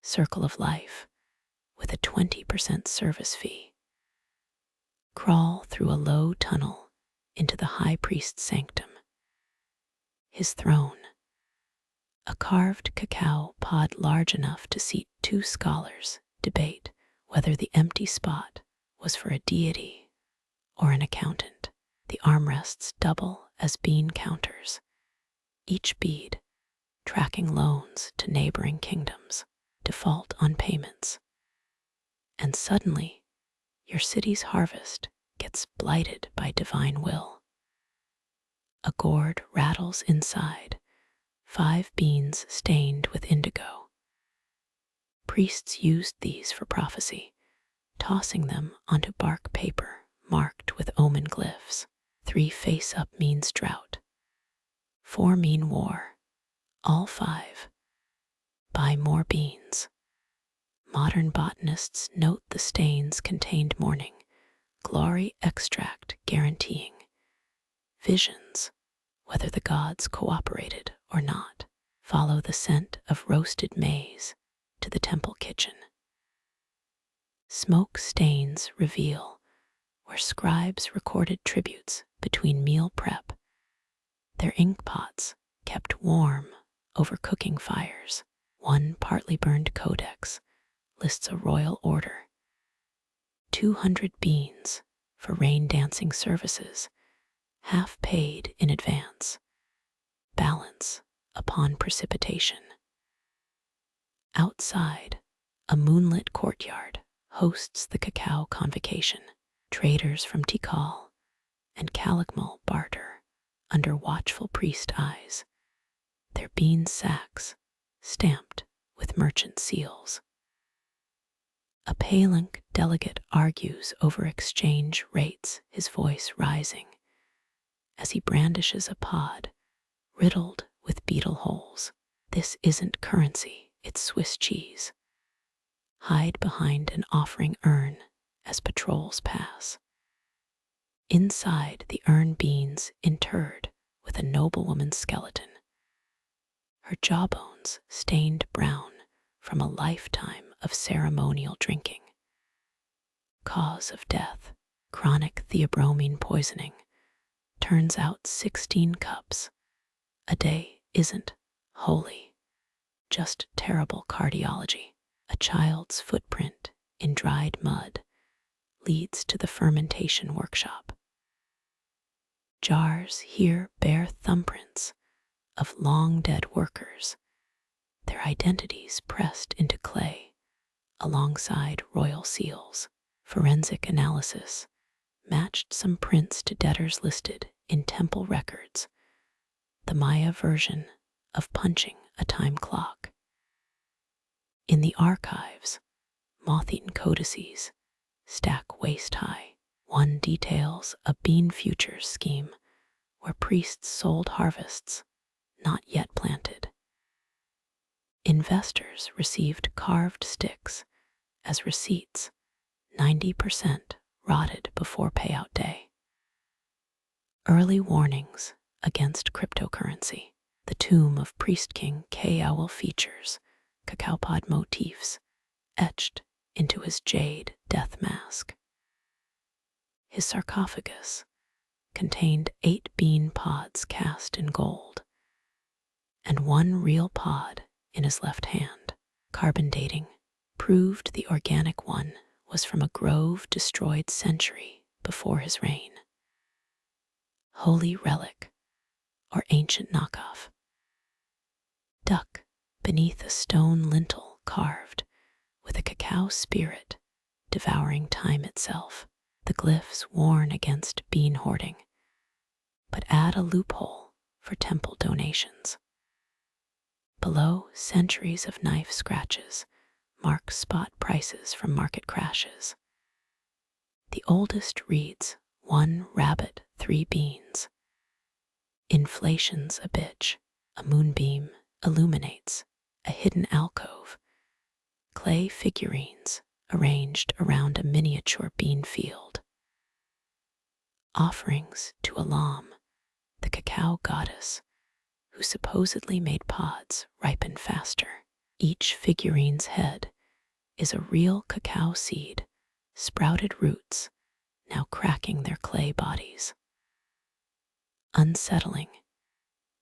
Circle of life with a 20% service fee. Crawl through a low tunnel into the high priest's sanctum. His throne, a carved cacao pod large enough to seat 2 scholars, debate whether the empty spot was for a deity or an accountant. The armrests double as bean counters, each bead tracking loans to neighboring kingdoms. Default on payments. And suddenly, your city's harvest gets blighted by divine will. A gourd rattles inside, 5 beans stained with indigo. Priests used these for prophecy, tossing them onto bark paper marked with omen glyphs. 3 face-up means drought. 4 mean war. All 5. Buy more beans. Modern botanists note the stains contained morning glory extract guaranteeing visions, whether the gods cooperated or not. Follow the scent of roasted maize to the temple kitchen. Smoke stains reveal where scribes recorded tributes between meal prep, their ink pots kept warm over cooking fires. One partly burned codex lists a royal order. 200 beans for rain dancing services, half paid in advance. Balance upon precipitation. Outside, a moonlit courtyard hosts the cacao convocation. Traders from Tikal and Calakmul barter under watchful priest eyes, their bean sacks stamped with merchant seals. A Palank delegate argues over exchange rates, his voice rising as he brandishes a pod riddled with beetle holes. This isn't currency, it's Swiss cheese. Hide behind an offering urn as patrols pass. Inside the urn beans interred with a noblewoman's skeleton, her jawbones stained brown from a lifetime of ceremonial drinking. Cause of death, chronic theobromine poisoning. Turns out 16 cups a day isn't holy, just terrible cardiology. A child's footprint in dried mud leads to the fermentation workshop. Jars here bear thumbprints of long-dead workers, their identities pressed into clay alongside royal seals. Forensic analysis matched some prints to debtors listed in temple records, the Maya version of punching a time clock. In the archives, moth-eaten codices stack waist-high. One details a bean futures scheme where priests sold harvests not yet planted. Investors received carved sticks as receipts, 90% rotted before payout day. Early warnings against cryptocurrency. The tomb of priest king Cacao features cacao pod motifs etched into his jade death mask. His sarcophagus contained 8 bean pods cast in gold, and 1 real pod in his left hand. Carbon dating proved the organic one was from a grove destroyed century before his reign. Holy relic, or ancient knockoff. Duck beneath a stone lintel carved with a cacao spirit devouring time itself. The glyphs warn against bean hoarding, but add a loophole for temple donations. Below, centuries of knife scratches mark spot prices from market crashes. The oldest reads 1 rabbit, 3 beans. Inflation's a bitch. A moonbeam illuminates a hidden alcove. Clay figurines arranged around a miniature bean field. Offerings to Alam, the cacao goddess, who supposedly made pods ripen faster. Each figurine's head is a real cacao seed, sprouted roots, now cracking their clay bodies. Unsettling,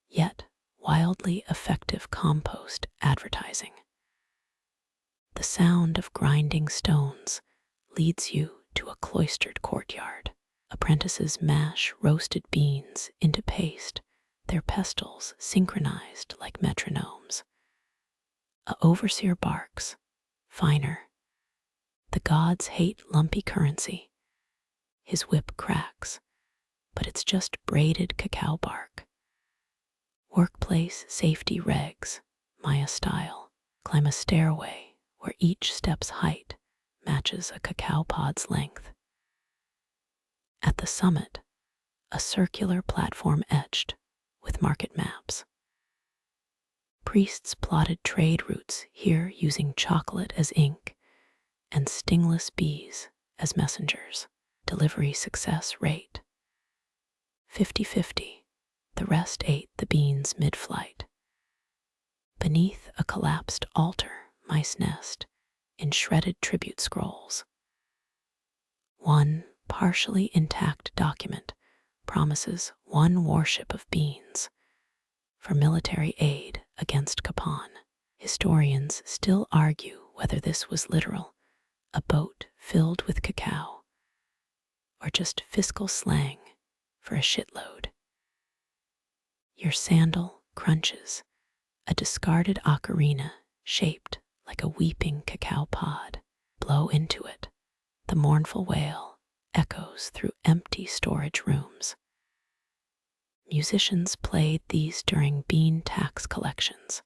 yet wildly effective compost advertising. The sound of grinding stones leads you to a cloistered courtyard. Apprentices mash roasted beans into paste, their pestles synchronized like metronomes. A overseer barks, finer. The gods hate lumpy currency. His whip cracks, but it's just braided cacao bark. Workplace safety regs, Maya style. Climb a stairway where each step's height matches a cacao pod's length. At the summit, a circular platform etched with market maps. Priests plotted trade routes here using chocolate as ink and stingless bees as messengers. Delivery success rate 50-50. The rest ate the beans mid-flight. Beneath a collapsed altar, mice nest in shredded tribute scrolls. One partially intact document promises 1 warship of beans for military aid against Capon. Historians still argue whether this was literal, a boat filled with cacao, or just fiscal slang for a shitload. Your sandal crunches, a discarded ocarina shaped like a weeping cacao pod. Blow into it. The mournful wail echoes through empty storage rooms. Musicians played these during bean tax collections,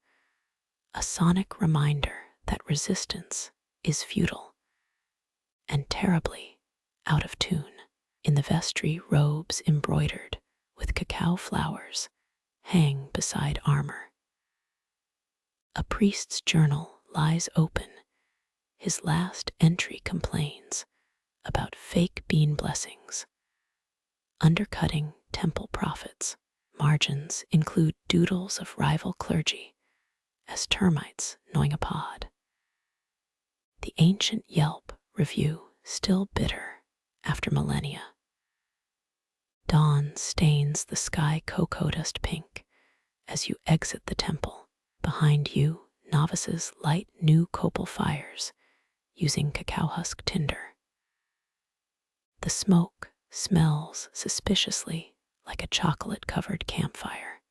a sonic reminder that resistance is futile and terribly out of tune. In the vestry, robes embroidered with cacao flowers hang beside armor. A priest's journal lies open. His last entry complains about fake bean blessings, undercutting temple profits. Margins include doodles of rival clergy as termites gnawing a pod. The ancient Yelp review still bitter after millennia. Dawn stains the sky cocoa dust pink as you exit the temple. Behind you, novices light new copal fires using cacao husk tinder. The smoke smells suspiciously like a chocolate-covered campfire.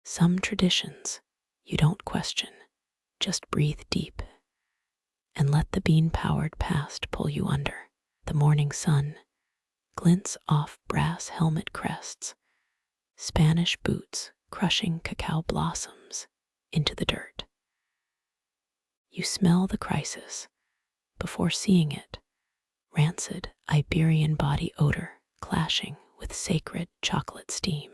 Some traditions you don't question, just breathe deep and let the bean-powered past pull you under. The morning sun glints off brass helmet crests, Spanish boots crushing cacao blossoms into the dirt. You smell the crisis before seeing it rancid Iberian body odor clashing with sacred chocolate steam.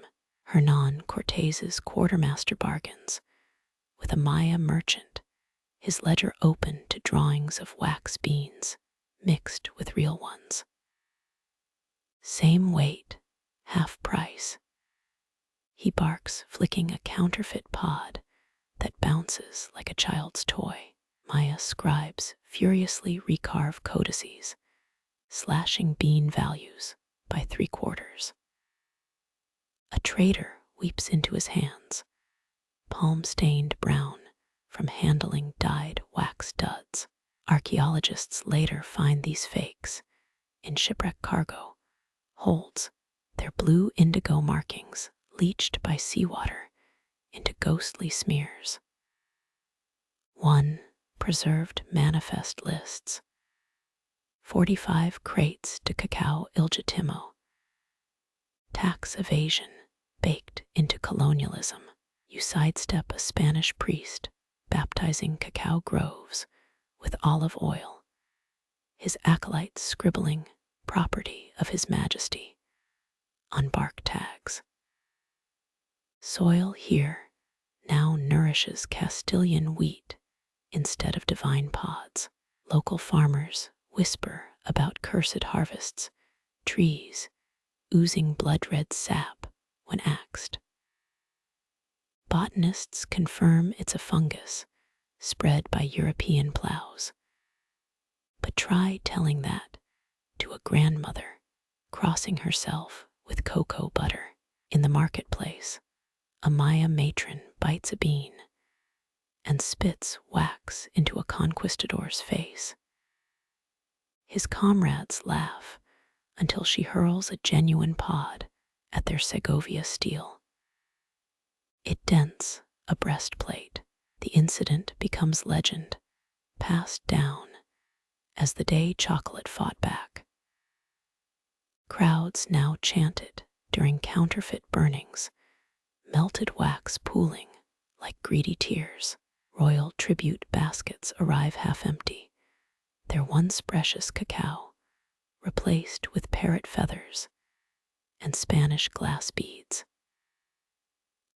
Hernan Cortez's quartermaster bargains with a Maya merchant, his ledger open to drawings of wax beans mixed with real ones. Same weight, half price. He barks, flicking a counterfeit pod that bounces like a child's toy. Maya scribes furiously recarve codices, slashing bean values by 3/4. A trader weeps into his hands, palm-stained brown from handling dyed wax duds. Archaeologists later find these fakes in shipwreck cargo holds, their blue indigo markings leached by seawater into ghostly smears. 1. Preserved manifest lists. 45 crates de cacao ilegitimo. Tax evasion baked into colonialism. You sidestep a Spanish priest baptizing cacao groves with olive oil, his acolytes scribbling property of His Majesty on bark tags. Soil here now nourishes Castilian wheat instead of divine pods. Local farmers whisper about cursed harvests, trees oozing blood-red sap when axed. Botanists confirm it's a fungus spread by European plows. But try telling that to a grandmother crossing herself with cocoa butter. In the marketplace, a Maya matron bites a bean and spits wax into a conquistador's face. His comrades laugh until she hurls a genuine pod at their Segovia steel. It dents a breastplate. The incident becomes legend, passed down as the day chocolate fought back. Crowds now chanted during counterfeit burnings, melted wax pooling like greedy tears. Royal tribute baskets arrive half empty, their once precious cacao replaced with parrot feathers and Spanish glass beads.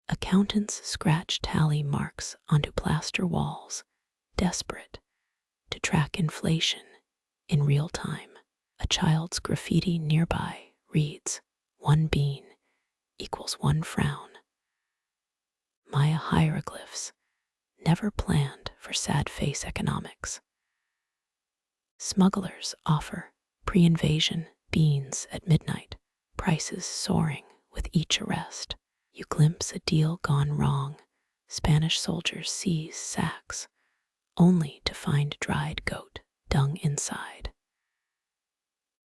Accountants scratch tally marks onto plaster walls, desperate to track inflation in real time. A child's graffiti nearby reads, 1 bean equals 1 frown. Maya hieroglyphs, never planned for sad face economics. Smugglers offer pre-invasion beans at midnight, prices soaring with each arrest. You glimpse a deal gone wrong. Spanish soldiers seize sacks, only to find dried goat dung inside.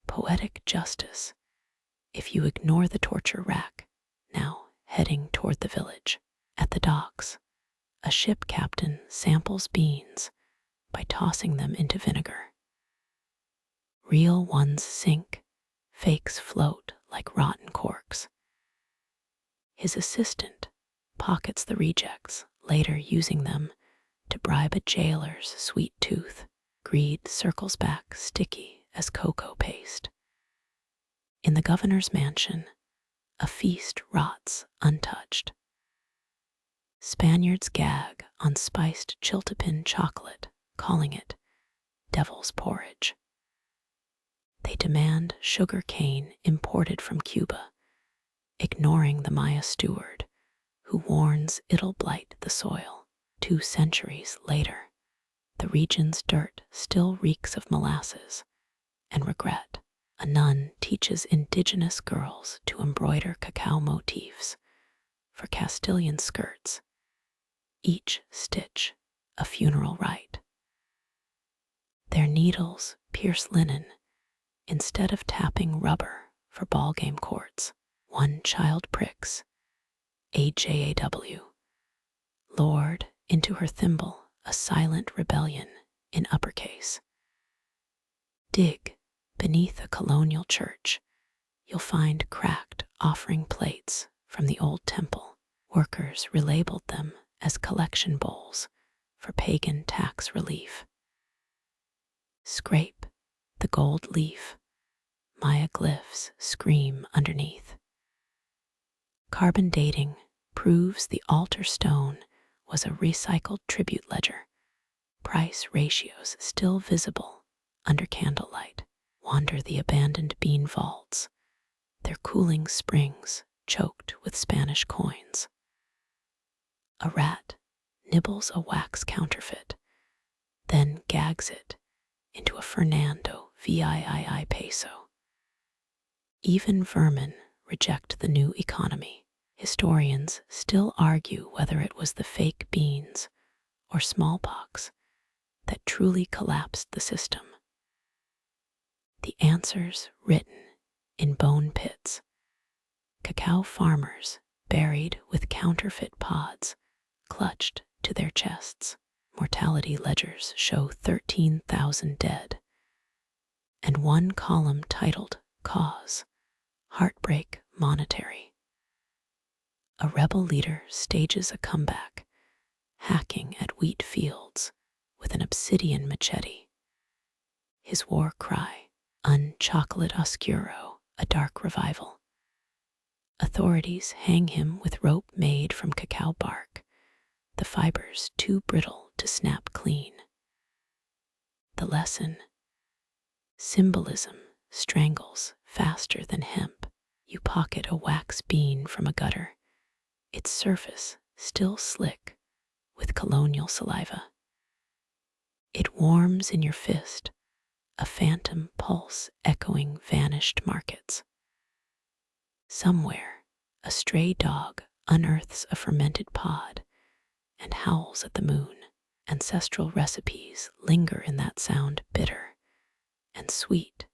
Poetic justice, if you ignore the torture rack, now heading toward the village. At the docks, a ship captain samples beans by tossing them into vinegar. Real ones sink, fakes float like rotten corks. His assistant pockets the rejects, later using them to bribe a jailer's sweet tooth. Greed circles back sticky as cocoa paste. In the governor's mansion, a feast rots untouched. Spaniards gag on spiced chiltepin chocolate, calling it devil's porridge. They demand sugar cane imported from Cuba, ignoring the Maya steward who warns it'll blight the soil. 2 centuries later, the region's dirt still reeks of molasses and regret. A nun teaches indigenous girls to embroider cacao motifs for Castilian skirts, each stitch a funeral rite. Their needles pierce linen instead of tapping rubber for ballgame courts. 1 child pricks AJAW, Lord into her thimble, a silent rebellion in uppercase. Dig beneath a colonial church, you'll find cracked offering plates from the old temple. Workers relabeled them as collection bowls for pagan tax relief. Scrape The gold leaf, Maya glyphs scream underneath. Carbon dating proves the altar stone was a recycled tribute ledger. Price ratios still visible under candlelight. Wander the abandoned bean vaults, their cooling springs choked with Spanish coins. A rat nibbles a wax counterfeit, then gags it into a Fernando VIII peso. Even vermin reject the new economy. Historians still argue whether it was the fake beans or smallpox that truly collapsed the system. The answers written in bone pits. Cacao farmers buried with counterfeit pods clutched to their chests. Mortality ledgers show 13,000 dead, and one column titled Cause, Heartbreak Monetary. A rebel leader stages a comeback, hacking at wheat fields with an obsidian machete. His war cry, Un chocolate oscuro, a dark revival. Authorities hang him with rope made from cacao bark, the fibers too brittle to snap clean. The lesson: symbolism strangles faster than hemp. You pocket a wax bean from a gutter, its surface still slick with colonial saliva. It warms in your fist, a phantom pulse echoing vanished markets. Somewhere, a stray dog unearths a fermented pod and howls at the moon. Ancestral recipes linger in that sound, bitter and sweet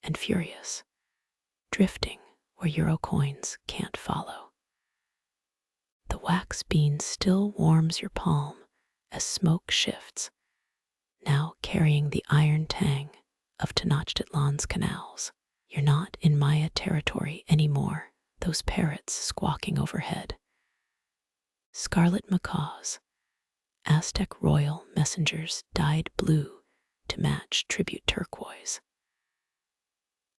and furious, drifting where euro coins can't follow. The wax bean still warms your palm as smoke shifts, now carrying the iron tang of Tenochtitlan's canals. You're not in Maya territory anymore, those parrots squawking overhead. Scarlet macaws, Aztec royal messengers dyed blue to match tribute turquoise.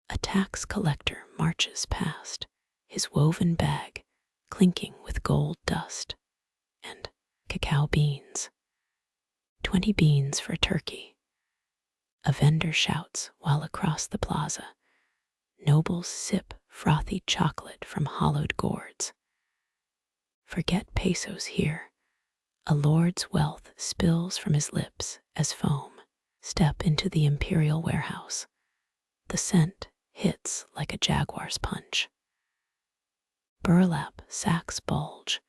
A tax collector marches past, his woven bag clinking with gold dust and cacao beans. 20 beans for turkey. A vendor shouts while across the plaza, nobles sip frothy chocolate from hollowed gourds. Forget pesos here. A lord's wealth spills from his lips as foam. Step into the imperial warehouse. The scent hits like a jaguar's punch. Burlap sacks bulge,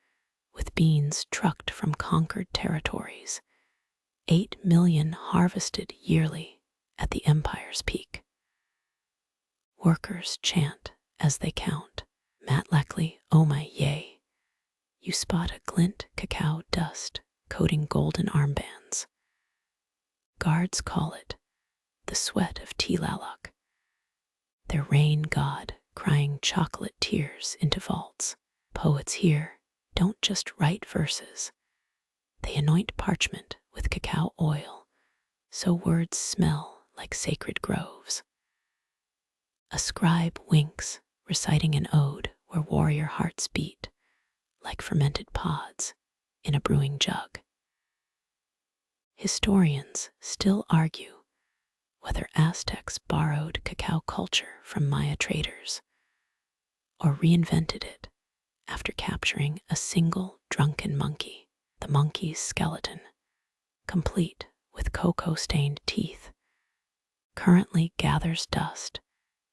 with beans trucked from conquered territories. 8 million harvested yearly at the empire's peak. Workers chant as they count. Matlackley, oh my yay. You spot a glint cacao dust coating golden armbands. Guards call it the sweat of Tlaloc, their rain god crying chocolate tears into vaults. Poets here don't just write verses. They anoint parchment with cacao oil, so words smell like sacred groves. A scribe winks, reciting an ode where warrior hearts beat, like fermented pods in a brewing jug. Historians still argue whether Aztecs borrowed cacao culture from Maya traders or reinvented it after capturing a single drunken monkey. The monkey's skeleton, complete with cocoa-stained teeth, currently gathers dust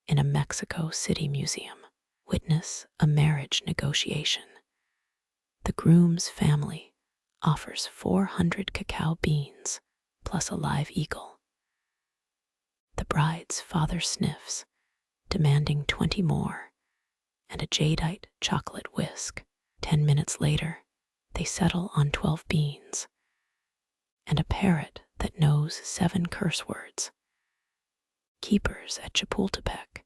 in a Mexico City museum. Witness a marriage negotiation. The groom's family offers 400 cacao beans plus a live eagle. The bride's father sniffs, demanding 20 more, and a jadeite chocolate whisk. 10 minutes later, they settle on 12 beans and a parrot that knows 7 curse words. Keepers at Chapultepec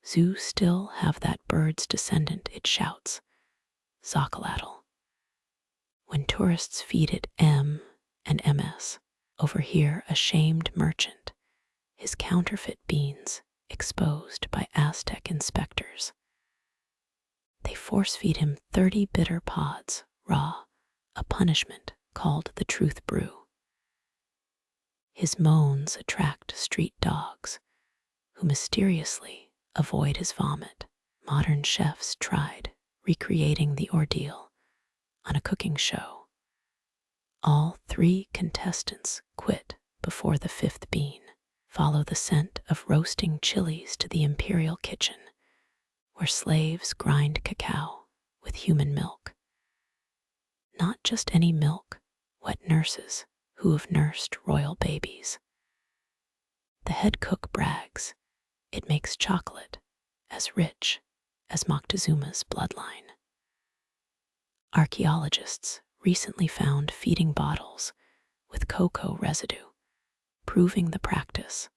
zoo still have that bird's descendant it shouts, Zocolatl. When tourists feed it M and MS, overhear a shamed merchant, his counterfeit beans exposed by Aztec inspectors. They force-feed him 30 bitter pods, raw, a punishment called the truth brew. His moans attract street dogs, who mysteriously avoid his vomit. Modern chefs tried recreating the ordeal on a cooking show. All 3 contestants quit before the 5th bean. Follow the scent of roasting chilies to the imperial kitchen, where slaves grind cacao with human milk. Not just any milk, wet nurses who have nursed royal babies. The head cook brags it makes chocolate as rich as Moctezuma's bloodline. Archaeologists recently found feeding bottles with cocoa residue, proving the practice,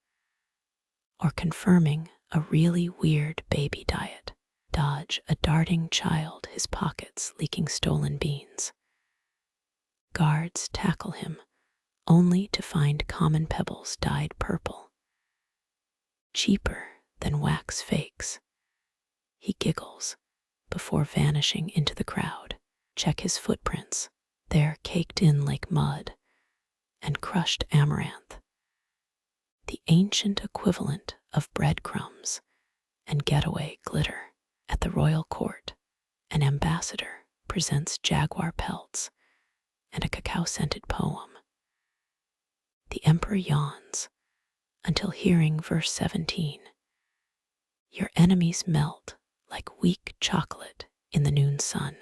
or confirming a really weird baby diet. Dodge a darting child, his pockets leaking stolen beans. Guards tackle him, only to find common pebbles dyed purple. Cheaper than wax fakes. He giggles before vanishing into the crowd. Check his footprints. They're caked in like mud and crushed amaranth, the ancient equivalent of breadcrumbs and getaway glitter. At the royal court, an ambassador presents jaguar pelts and a cacao-scented poem. The emperor yawns until hearing verse 17. Your enemies melt like weak chocolate in the noon sun.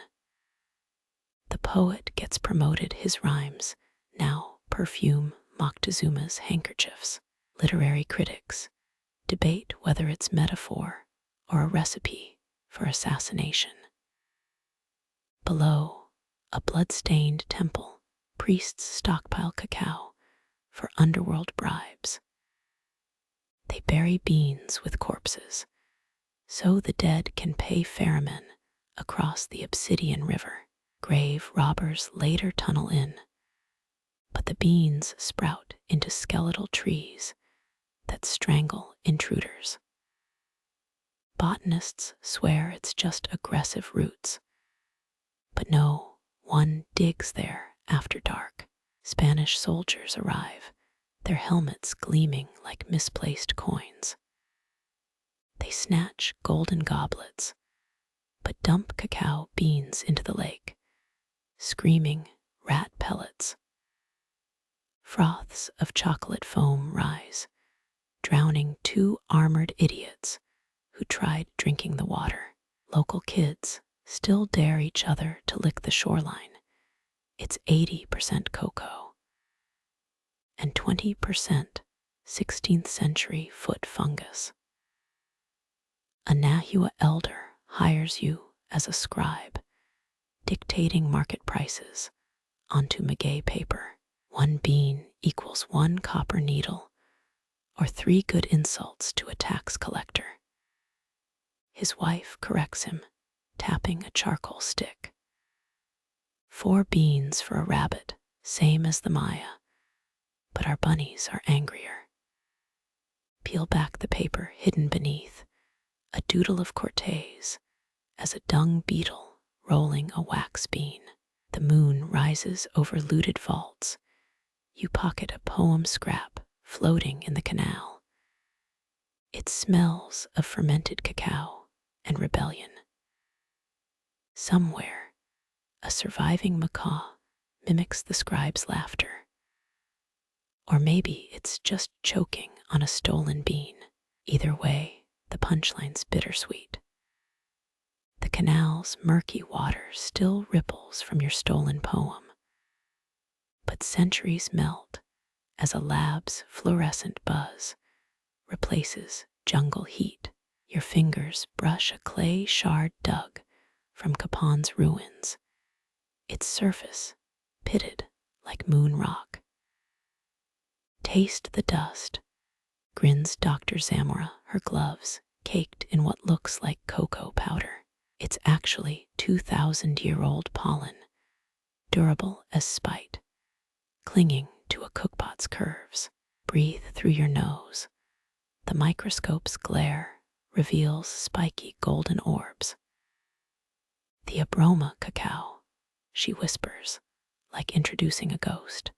The poet gets promoted, his rhymes now perfume Moctezuma's handkerchiefs. Literary critics debate whether it's metaphor or a recipe for assassination. Below, a blood-stained temple, priests stockpile cacao for underworld bribes. They bury beans with corpses, so the dead can pay ferrymen across the obsidian river. Grave robbers later tunnel in, but the beans sprout into skeletal trees that strangle intruders. Botanists swear it's just aggressive roots, but no, one digs there after dark. Spanish soldiers arrive, their helmets gleaming like misplaced coins. They snatch golden goblets, but dump cacao beans into the lake, screaming rat pellets. Froths of chocolate foam rise, drowning 2 armored idiots who tried drinking the water. Local kids still dare each other to lick the shoreline. It's 80% cocoa and 20% 16th century foot fungus. A Nahua elder hires you as a scribe, dictating market prices onto maguey paper. 1 bean equals 1 copper needle, or 3 good insults to a tax collector. His wife corrects him, tapping a charcoal stick. 4 beans for a rabbit, same as the Maya, but our bunnies are angrier. Peel back the paper hidden beneath, a doodle of Cortez as a dung beetle rolling a wax bean. The moon rises over looted vaults. You pocket a poem scrap floating in the canal. It smells of fermented cacao and rebellion. Somewhere, a surviving macaw mimics the scribe's laughter. Or maybe it's just choking on a stolen bean. Either way, the punchline's bittersweet. The canal's murky water still ripples from your stolen poem, but centuries melt as a lab's fluorescent buzz replaces jungle heat. Your fingers brush a clay shard dug from Capon's ruins, its surface pitted like moon rock. Taste the dust, grins Dr. Zamora, her gloves caked in what looks like cocoa powder. It's actually 2,000-year-old pollen, durable as spite, clinging to a cookpot's curves. Breathe through your nose, The microscope's glare reveals spiky golden orbs. The Abroma cacao, she whispers, like introducing a ghost.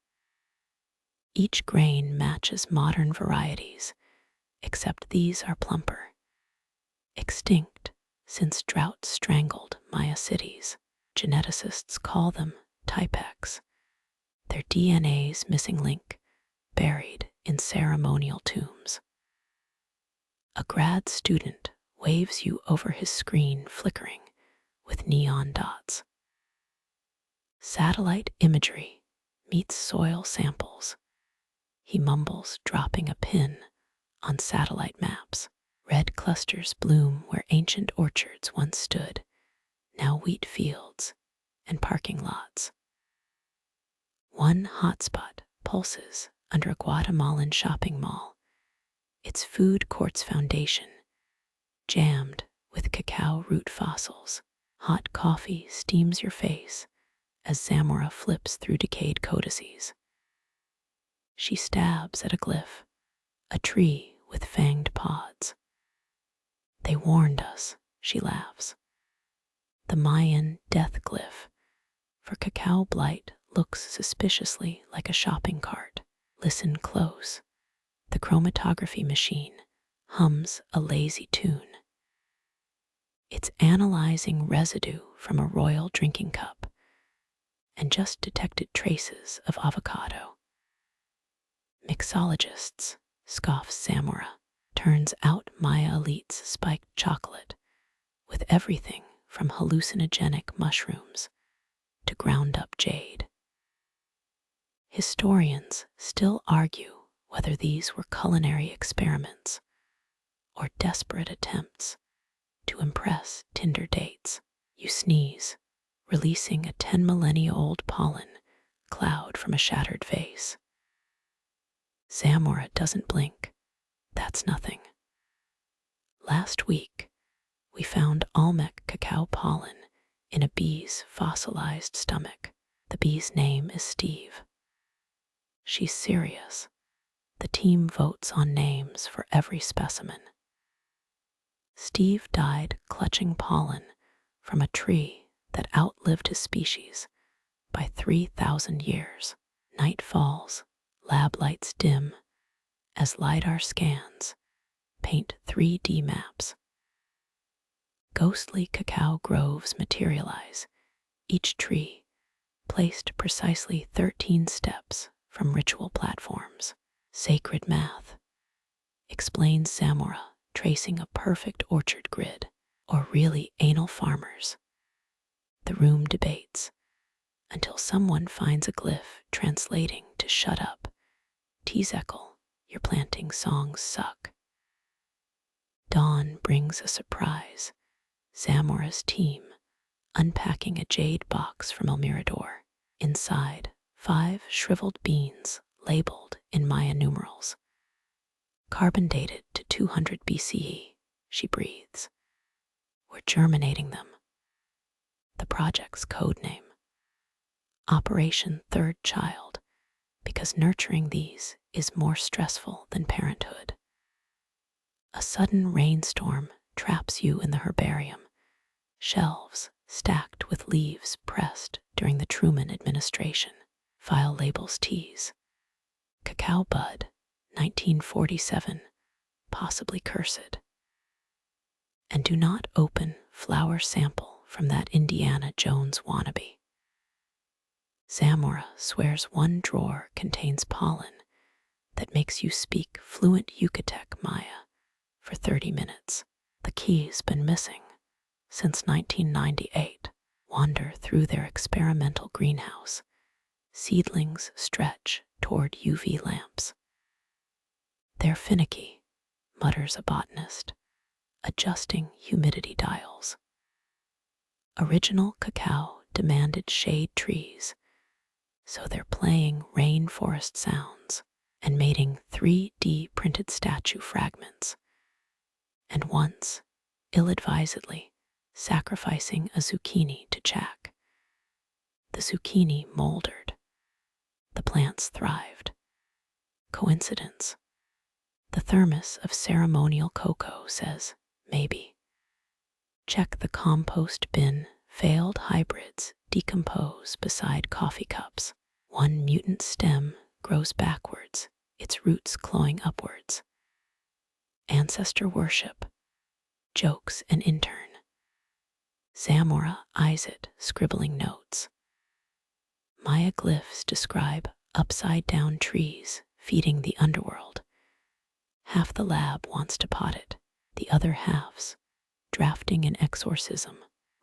Each grain matches modern varieties, except these are plumper, extinct since drought strangled Maya cities. Geneticists call them typex, their DNA's missing link buried in ceremonial tombs. A grad student waves you over his screen flickering with neon dots. Satellite imagery meets soil samples. He mumbles, dropping a pin on satellite maps. Red clusters bloom where ancient orchards once stood, now wheat fields and parking lots. One hotspot pulses under a Guatemalan shopping mall, its food court's foundation jammed with cacao root fossils. Hot coffee steams your face as Zamora flips through decayed codices. She stabs at a glyph, a tree with fanged pods. They warned us, she laughs. The Mayan death glyph for cacao blight looks suspiciously like a shopping cart. Listen close. The chromatography machine hums a lazy tune. It's analyzing residue from a royal drinking cup and just detected traces of avocado. Mixologists, scoffs Zamora. Turns out Maya elites spiked chocolate with everything from hallucinogenic mushrooms to ground up jade. Historians still argue whether these were culinary experiments or desperate attempts to impress Tinder dates. You sneeze, releasing a 10 millennia-old pollen cloud from a shattered vase. Zamora doesn't blink. That's nothing. Last week, we found Olmec cacao pollen in a bee's fossilized stomach. The bee's name is Steve. She's serious. The team votes on names for every specimen. Steve died clutching pollen from a tree that outlived his species by 3,000 years. Night falls, lab lights dim, as LiDAR scans paint 3D maps. Ghostly cacao groves materialize, each tree placed precisely 13 steps from ritual platforms. Sacred math, explains Zamora, tracing a perfect orchard grid, or really anal farmers. The room debates until someone finds a glyph translating to shut up. Tzekal, your planting songs suck. Dawn brings a surprise. Zamora's team unpacking a jade box from El Mirador. Inside, 5 shriveled beans labeled in Maya numerals. Carbon dated to 200 BCE, she breathes. We're germinating them. The project's code name. Operation Third Child, because nurturing these is more stressful than parenthood. A sudden rainstorm traps you in the herbarium, shelves stacked with leaves pressed during the Truman administration. File labels tease. Cacao bud, 1947, possibly cursed. And do not open flower sample from that Indiana Jones wannabe. Zamora swears one drawer contains pollen that makes you speak fluent Yucatec Maya for 30 minutes. The key's been missing since 1998. Wander through their experimental greenhouse. Seedlings stretch toward UV lamps. They're finicky, mutters a botanist, adjusting humidity dials. Original cacao demanded shade trees, so they're playing rainforest sounds and mating 3D printed statue fragments. And once, ill-advisedly, sacrificing a zucchini to Jack. The zucchini moldered. The plants thrived. Coincidence? The thermos of ceremonial cocoa says, maybe. Check the compost bin. Failed hybrids decompose beside coffee cups. One mutant stem grows backwards, its roots clawing upwards. Ancestor worship, jokes an intern. Zamora eyes it, scribbling notes. Maya glyphs describe upside-down trees feeding the underworld. Half the lab wants to pot it, the other half's drafting an exorcism.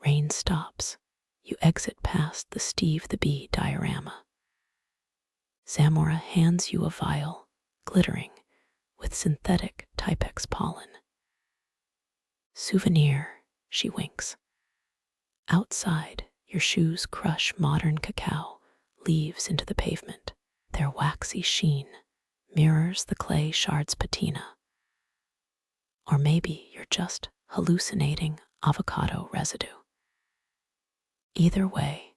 Rain stops. You exit past the Steve the Bee diorama. Zamora hands you a vial, glittering with synthetic Typex pollen. Souvenir, she winks. Outside, your shoes crush modern cacao leaves into the pavement. Their waxy sheen mirrors the clay shard's patina. Or maybe you're just hallucinating avocado residue. Either way,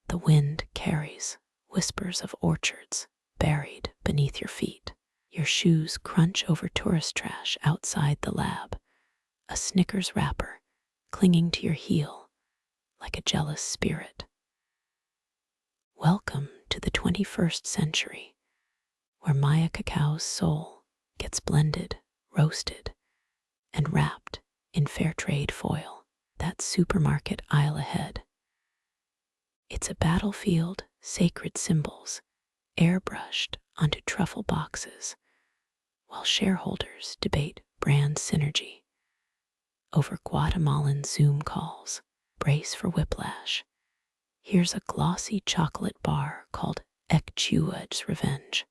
the wind carries whispers of orchards buried beneath your feet. Your shoes crunch over tourist trash outside the lab, a Snickers wrapper clinging to your heel like a jealous spirit. Welcome to the 21st century, where Maya cacao's soul gets blended, roasted, and wrapped in fair trade foil. That supermarket aisle ahead. It's a battlefield, sacred symbols airbrushed onto truffle boxes, while shareholders debate brand synergy over Guatemalan Zoom calls. Brace for whiplash. Here's a glossy chocolate bar called Ekchua's Revenge.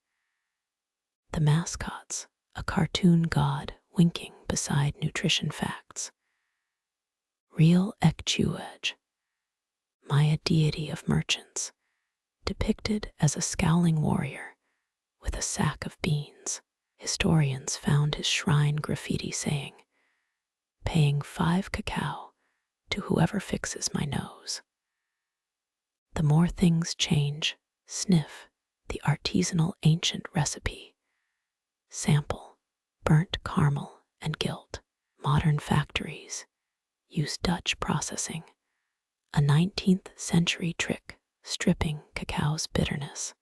The mascots, a cartoon god winking beside nutrition facts. Real Ekchuaj, Maya deity of merchants, depicted as a scowling warrior with a sack of beans. Historians found his shrine graffiti saying, "Paying 5 cacao to whoever fixes my nose." The more things change, sniff the artisanal ancient recipe. Sample burnt caramel and guilt. Modern factories use Dutch processing, a 19th century trick stripping cacao's bitterness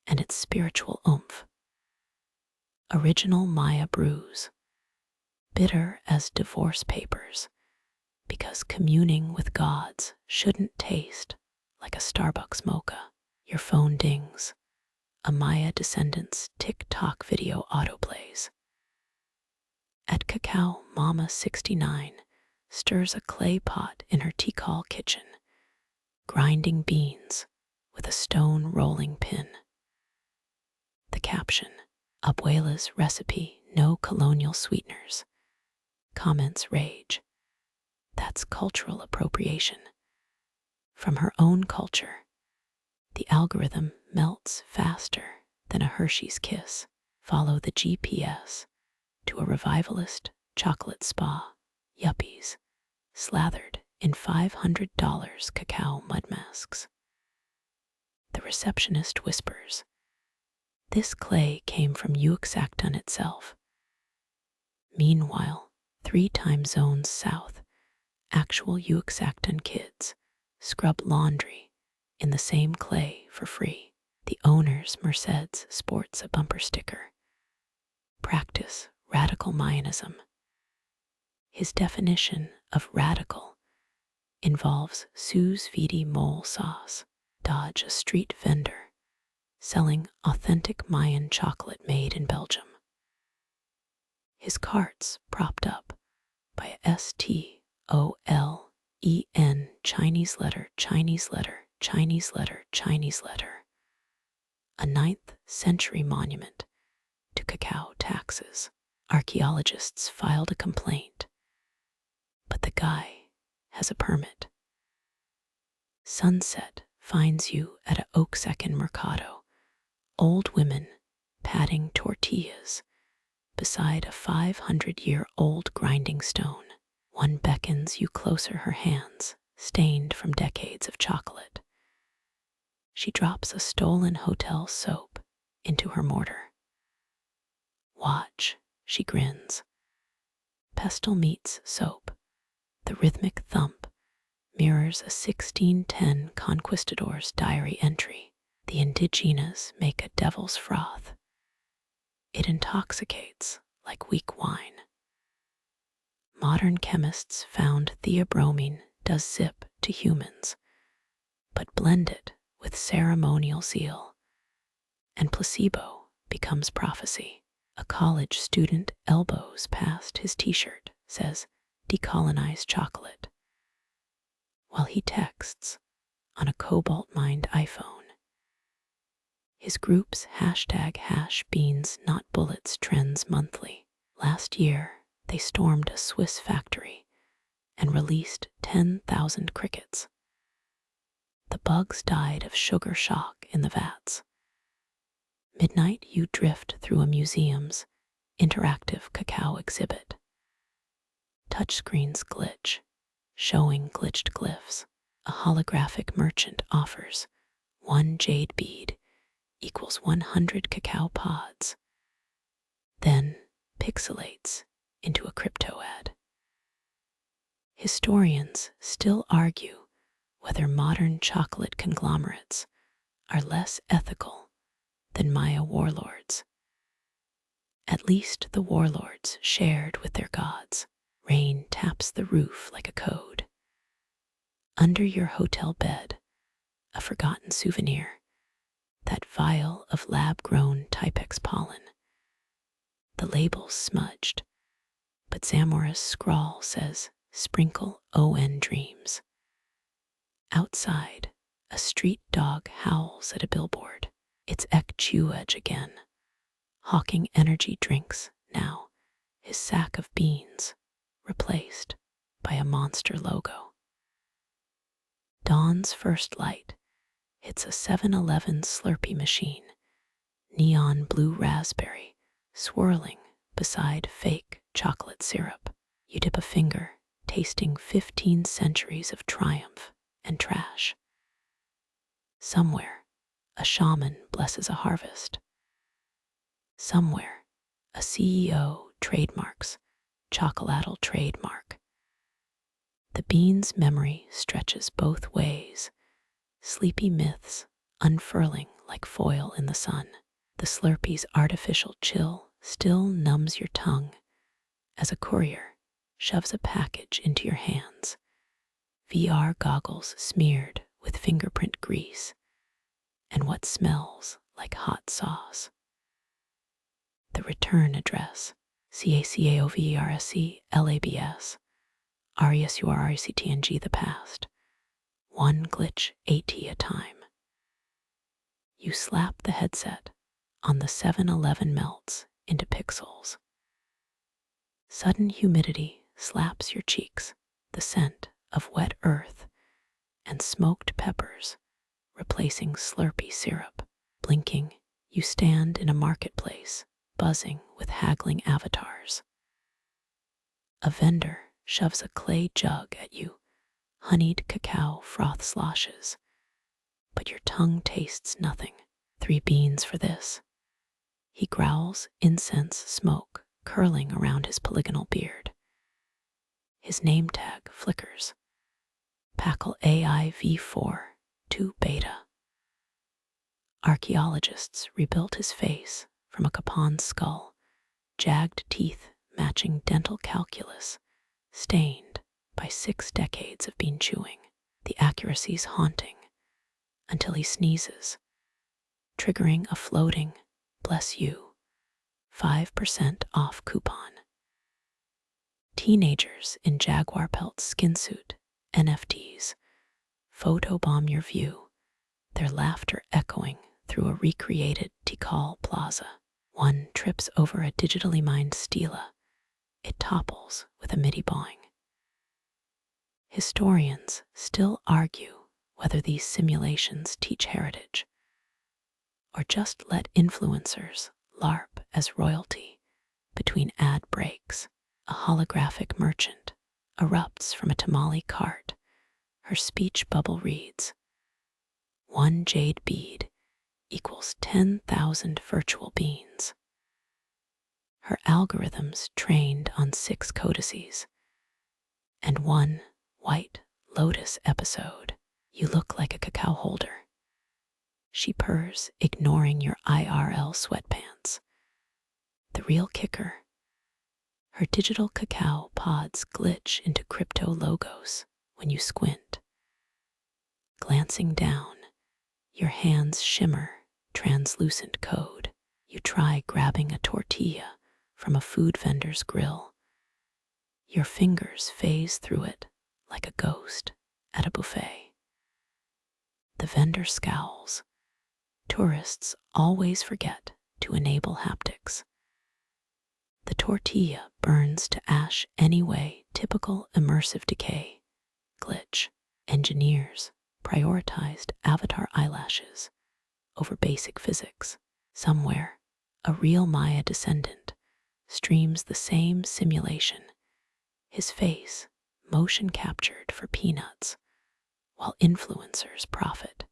and its spiritual oomph. Original Maya brews, bitter as divorce papers, because communing with gods shouldn't taste like a Starbucks mocha. Your phone dings. A Maya descendant's TikTok video autoplays. At Cacao Mama 69 stirs a clay pot in her Tikal kitchen, grinding beans with a stone rolling pin. The caption, Abuela's recipe, no colonial sweeteners. Comments rage. That's cultural appropriation. From her own culture, the algorithm melts faster than a Hershey's kiss. Follow the GPS to a revivalist chocolate spa, yuppies, slathered in $500 cacao mud masks. The receptionist whispers, "This clay came from Uxacton itself." Meanwhile, 3 time zones south, actual Uxacton kids scrub laundry in the same clay for free. The owner's Mercedes sports a bumper sticker. Practice radical Mayanism. His definition of radical involves sous vide mole sauce. Dodge a street vendor selling authentic Mayan chocolate made in Belgium. His cart's propped up by a STOLEN Chinese letter, Chinese letter, Chinese letter, Chinese letter. A 9th century monument to cacao taxes. Archaeologists filed a complaint, but the guy has a permit. Sunset finds you at a Oaxacan mercado. Old women patting tortillas beside a 500-year-old grinding stone. One beckons you closer, her hands stained from decades of chocolate. She drops a stolen hotel soap into her mortar. Watch, she grins. Pestle meets soap. The rhythmic thump mirrors a 1610 Conquistadors diary entry. The indigenas make a devil's froth. It intoxicates like weak wine. Modern chemists found theobromine does zip to humans, but blend it with ceremonial zeal, and placebo becomes prophecy. A college student elbows past his t-shirt, says, "Decolonize chocolate," while he texts on a cobalt-mined iPhone. His group's #beans not bullets trends monthly. Last year, they stormed a Swiss factory and released 10,000 crickets. The bugs died of sugar shock in the vats. Midnight, you drift through a museum's interactive cacao exhibit. Touchscreens glitch, showing glitched glyphs. A holographic merchant offers 1 jade bead equals 100 cacao pods, then pixelates into a crypto ad. Historians still argue whether modern chocolate conglomerates are less ethical than Maya warlords. At least the warlords shared with their gods. Rain taps the roof like a code. Under your hotel bed, a forgotten souvenir, that vial of lab-grown Typex pollen. The label's smudged, but Zamora's scrawl says, "Sprinkle ON dreams." Outside, a street dog howls at a billboard. It's Ek Chuej again, hawking energy drinks now, his sack of beans replaced by a monster logo. Dawn's first light hits a 7-Eleven Slurpee machine, neon blue raspberry swirling beside fake chocolate syrup. You dip a finger, tasting 15 centuries of triumph and trash. Somewhere, a shaman blesses a harvest. Somewhere, a CEO trademarks chocolatl trademark. The bean's memory stretches both ways, sleepy myths unfurling like foil in the sun. The Slurpee's artificial chill still numbs your tongue as a courier shoves a package into your hands. VR goggles smeared with fingerprint grease and what smells like hot sauce. The return address, CACAOVERSE LABS the past, one glitch AT a time. You slap the headset on the 7-Eleven melts into pixels. Sudden humidity slaps your cheeks, the scent of wet earth and smoked peppers replacing Slurpee syrup. Blinking, you stand in a marketplace, buzzing with haggling avatars. A vendor shoves a clay jug at you, honeyed cacao froth sloshes, but your tongue tastes nothing. 3 beans for this. He growls incense smoke curling around his polygonal beard. His name tag flickers. Packle AI V4 2 beta. Archaeologists rebuilt his face from a capon skull, jagged teeth matching dental calculus, stained by 6 decades of bean chewing. The accuracy's haunting until he sneezes, triggering a floating, bless you, 5% off coupon. Teenagers in jaguar pelt skinsuit, NFTs, photobomb your view, their laughter echoing through a recreated Tikal plaza. One trips over a digitally mined stela. It topples with a MIDI bawing. Historians still argue whether these simulations teach heritage or just let influencers LARP as royalty between ad breaks. A holographic merchant erupts from a tamale cart. Her speech bubble reads, 1 jade bead equals 10,000 virtual beans. her algorithms trained on 6 codices, and one White Lotus episode. You look like a cacao holder. She purrs, ignoring your IRL sweatpants. The real kicker: her digital cacao pods glitch into crypto logos when you squint. Glancing down, your hands shimmer translucent code. You try grabbing a tortilla from a food vendor's grill. Your fingers phase through it like a ghost at a buffet. The vendor scowls. Tourists always forget to enable haptics. The tortilla burns to ash anyway, typical immersive decay. Glitch. Engineers prioritized avatar eyelashes over basic physics. Somewhere, a real Maya descendant streams the same simulation, his face motion captured for peanuts, while influencers profit.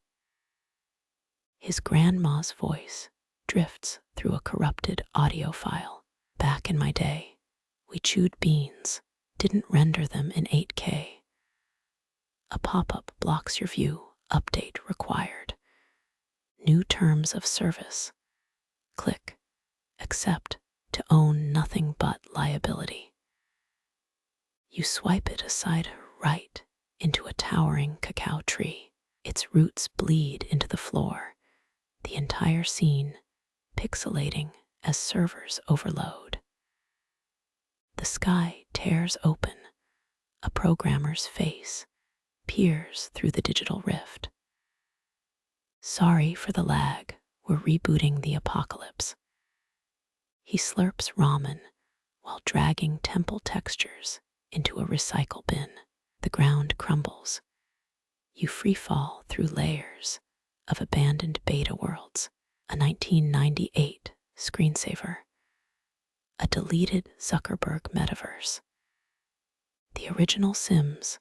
His grandma's voice drifts through a corrupted audio file. Back in my day, we chewed beans, didn't render them in 8K. A pop-up blocks your view, update required. New terms of service. Click, accept to own nothing but liability. You swipe it aside right into a towering cacao tree. Its roots bleed into the floor, the entire scene pixelating as servers overload. The sky tears open, a programmer's face peers through the digital rift. Sorry for the lag, we're rebooting the apocalypse. He slurps ramen while dragging temple textures into a recycle bin. The ground crumbles. You freefall through layers of abandoned beta worlds, a 1998 screensaver, a deleted Zuckerberg metaverse. The original Sims,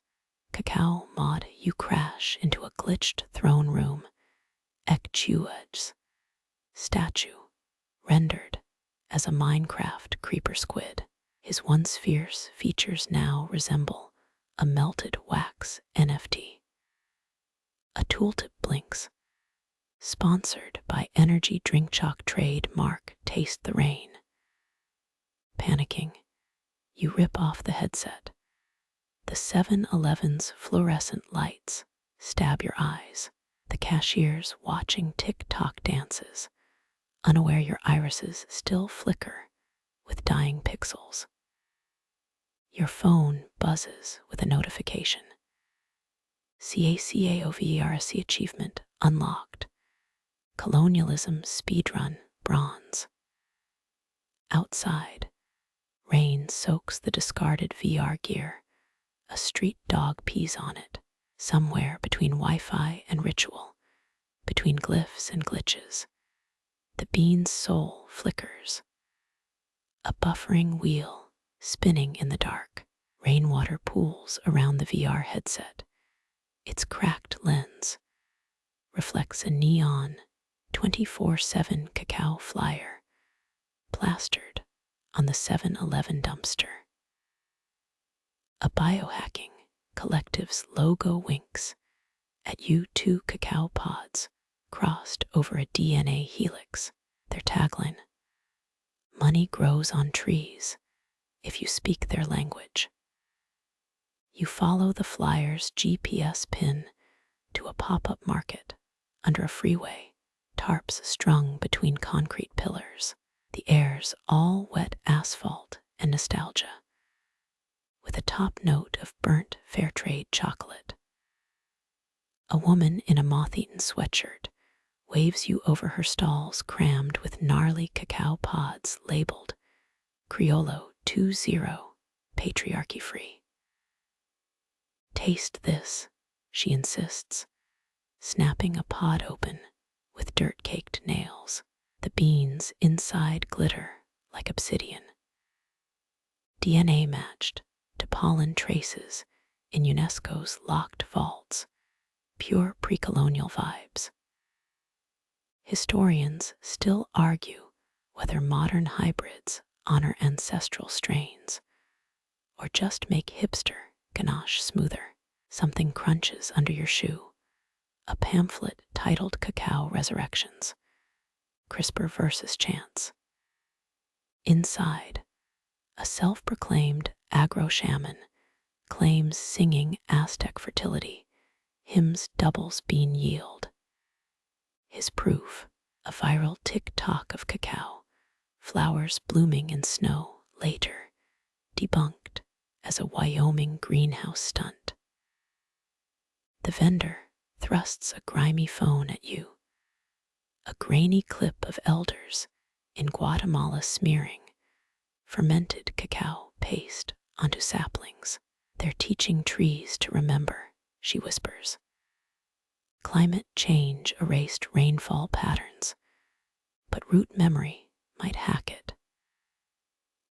Cacao mod, you crash into a glitched throne room, Ekchua's statue, rendered as a Minecraft creeper squid. His once fierce features now resemble a melted wax NFT. A tooltip blinks, sponsored by energy drink chalk trademark Taste the Rain. Panicking, you rip off the headset. The 7-Eleven's fluorescent lights stab your eyes. The cashier's watching TikTok dances, unaware your irises still flicker with dying pixels. Your phone buzzes with a notification. CACAOVERC achievement unlocked. Colonialism speedrun bronze. Outside, rain soaks the discarded VR gear. A street dog pees on it, somewhere between Wi-Fi and ritual, between glyphs and glitches. The bean's soul flickers. A buffering wheel spinning in the dark. Rainwater pools around the VR headset. Its cracked lens reflects a neon 24/7 cacao flyer plastered on the 7-Eleven dumpster. A biohacking collective's logo winks at you. 2 cacao pods crossed over a DNA helix. Their tagline: money grows on trees if you speak their language. You follow the flyer's GPS pin to a pop-up market under a freeway, tarps strung between concrete pillars. The air's all wet asphalt and nostalgia, with a top note of burnt fair trade chocolate. A woman in a moth-eaten sweatshirt waves you over her stalls crammed with gnarly cacao pods labeled Criollo 20, patriarchy-free. Taste this, she insists, snapping a pod open with dirt-caked nails. The beans inside glitter like obsidian. DNA matched to pollen traces in UNESCO's locked vaults, pure pre-colonial vibes. Historians still argue whether modern hybrids honor ancestral strains, or just make hipster ganache smoother. Something crunches under your shoe. A pamphlet titled Cacao Resurrections, CRISPR versus Chance. Inside, a self-proclaimed agro-shaman claims singing Aztec fertility, hymns doubles bean yield. His proof, a viral TikTok of cacao, flowers blooming in snow, later debunked as a Wyoming greenhouse stunt. The vendor thrusts a grimy phone at you, a grainy clip of elders in Guatemala smearing fermented cacao paste onto saplings. They're teaching trees to remember, she whispers. Climate change erased rainfall patterns, but root memory might hack it.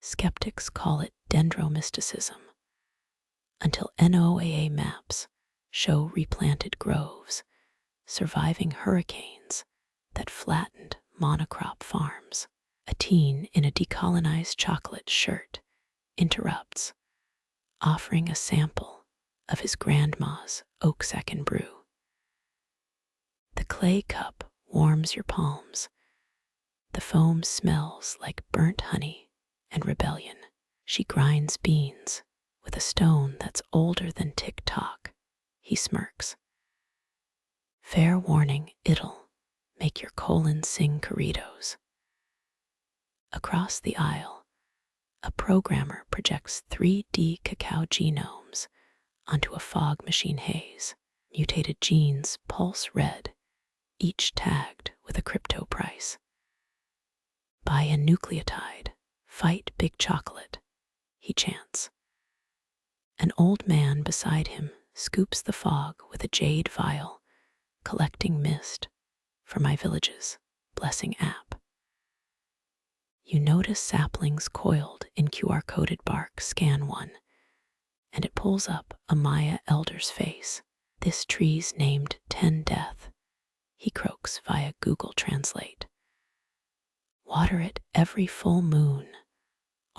Skeptics call it dendromysticism, until NOAA maps show replanted groves surviving hurricanes that flattened monocrop farms. A teen in a decolonized chocolate shirt interrupts, offering a sample of his grandma's oak-second brew. The clay cup warms your palms. The foam smells like burnt honey and rebellion. She grinds beans with a stone that's older than TikTok. He smirks. Fair warning, it'll make your colon sing corridos. Across the aisle, a programmer projects 3D cacao genomes onto a fog machine haze. Mutated genes pulse red, each tagged with a crypto price. Buy a nucleotide, fight big chocolate, he chants. An old man beside him scoops the fog with a jade vial, collecting mist for my village's blessing app. You notice saplings coiled in QR-coded bark. Scan one, and it pulls up a Maya elder's face. This tree's named 10 Death, he croaks via Google Translate. Water it every full moon,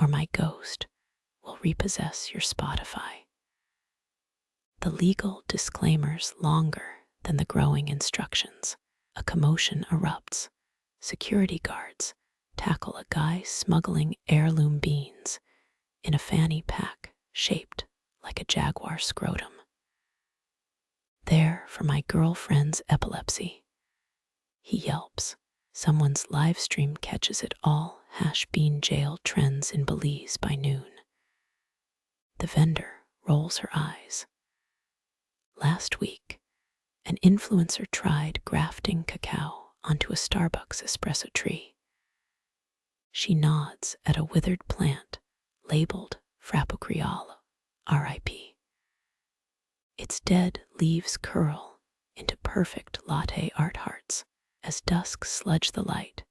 or my ghost will repossess your Spotify. The legal disclaimer's longer than the growing instructions. A commotion erupts. Security guards tackle a guy smuggling heirloom beans in a fanny pack shaped like a jaguar scrotum. There for my girlfriend's epilepsy, he yelps. Someone's live stream catches it all. Bean jail trends in Belize by noon. The vendor rolls her eyes. Last week, an influencer tried grafting cacao onto a Starbucks espresso tree. She nods at a withered plant labeled Frappo Creole, R.I.P. Its dead leaves curl into perfect latte art hearts. As dusk sludge the light,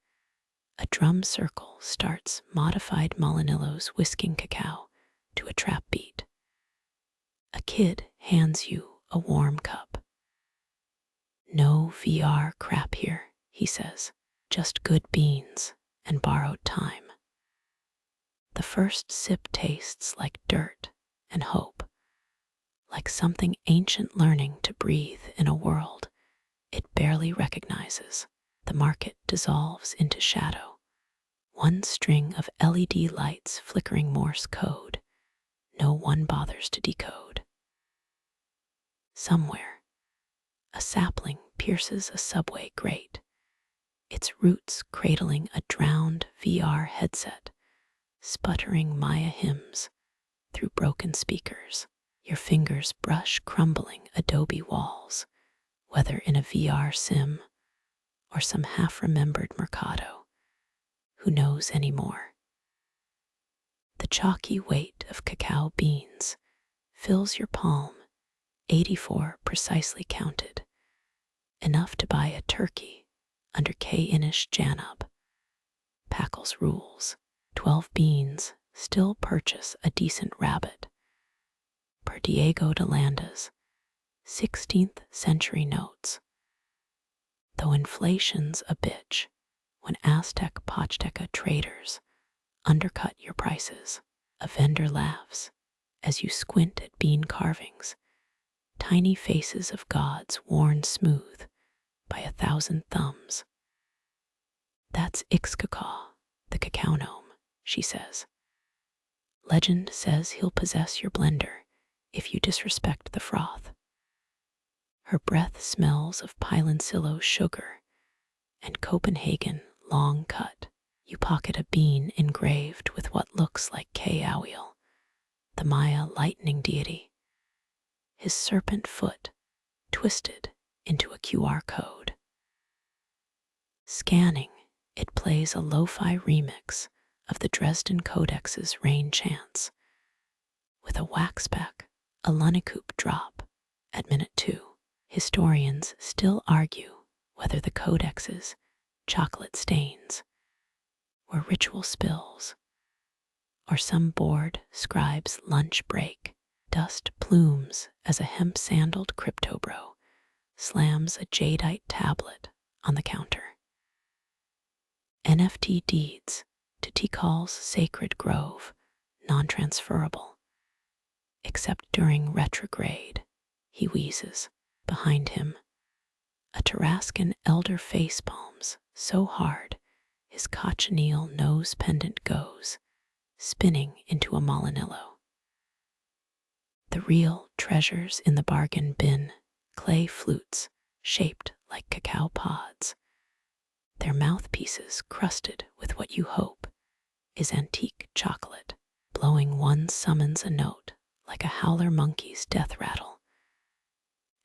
a drum circle starts modified Molinillos whisking cacao to a trap beat. A kid hands you a warm cup. No VR crap here, he says, just good beans and borrowed time. The first sip tastes like dirt and hope, like something ancient learning to breathe in a world it barely recognizes. The market dissolves into shadow. One string of LED lights flickering Morse code. No one bothers to decode. Somewhere, a sapling pierces a subway grate, its roots cradling a drowned VR headset, sputtering Maya hymns through broken speakers. Your fingers brush crumbling adobe walls, whether in a VR sim or some half-remembered mercado. Who knows anymore? The chalky weight of cacao beans fills your palm, 84 precisely counted, enough to buy a turkey under K-Inish Janub. Packle's rules. 12 beans still purchase a decent rabbit. Per Diego de Landa's 16th century notes. Though inflation's a bitch, when Aztec Pachteca traders undercut your prices. A vendor laughs as you squint at bean carvings, tiny faces of gods worn smooth by 1,000 thumbs. That's Ixcacaw, the cacao gnome, she says. Legend says he'll possess your blender if you disrespect the froth. Her breath smells of Piloncillo sugar and Copenhagen long cut. You pocket a bean engraved with what looks like Cacao, the Maya lightning deity, his serpent foot twisted into a QR code. Scanning, it plays a lo-fi remix of the Dresden Codex's Rain Chants, with a waxpack, a Lunnekoop drop at minute 2. Historians still argue whether the Codex's chocolate stains were ritual spills or some bored scribe's lunch break. Dust plumes as a hemp-sandaled crypto-bro slams a jadeite tablet on the counter. NFT deeds to Tikal's sacred grove, non-transferable. Except during retrograde, he wheezes. Behind him, a Tarascan elder face palms so hard his cochineal nose pendant goes, spinning into a Molinillo. The real treasures in the bargain bin, clay flutes shaped like cacao pods, their mouthpieces crusted with what you hope is antique chocolate. Blowing one summons a note like a howler monkey's death rattle,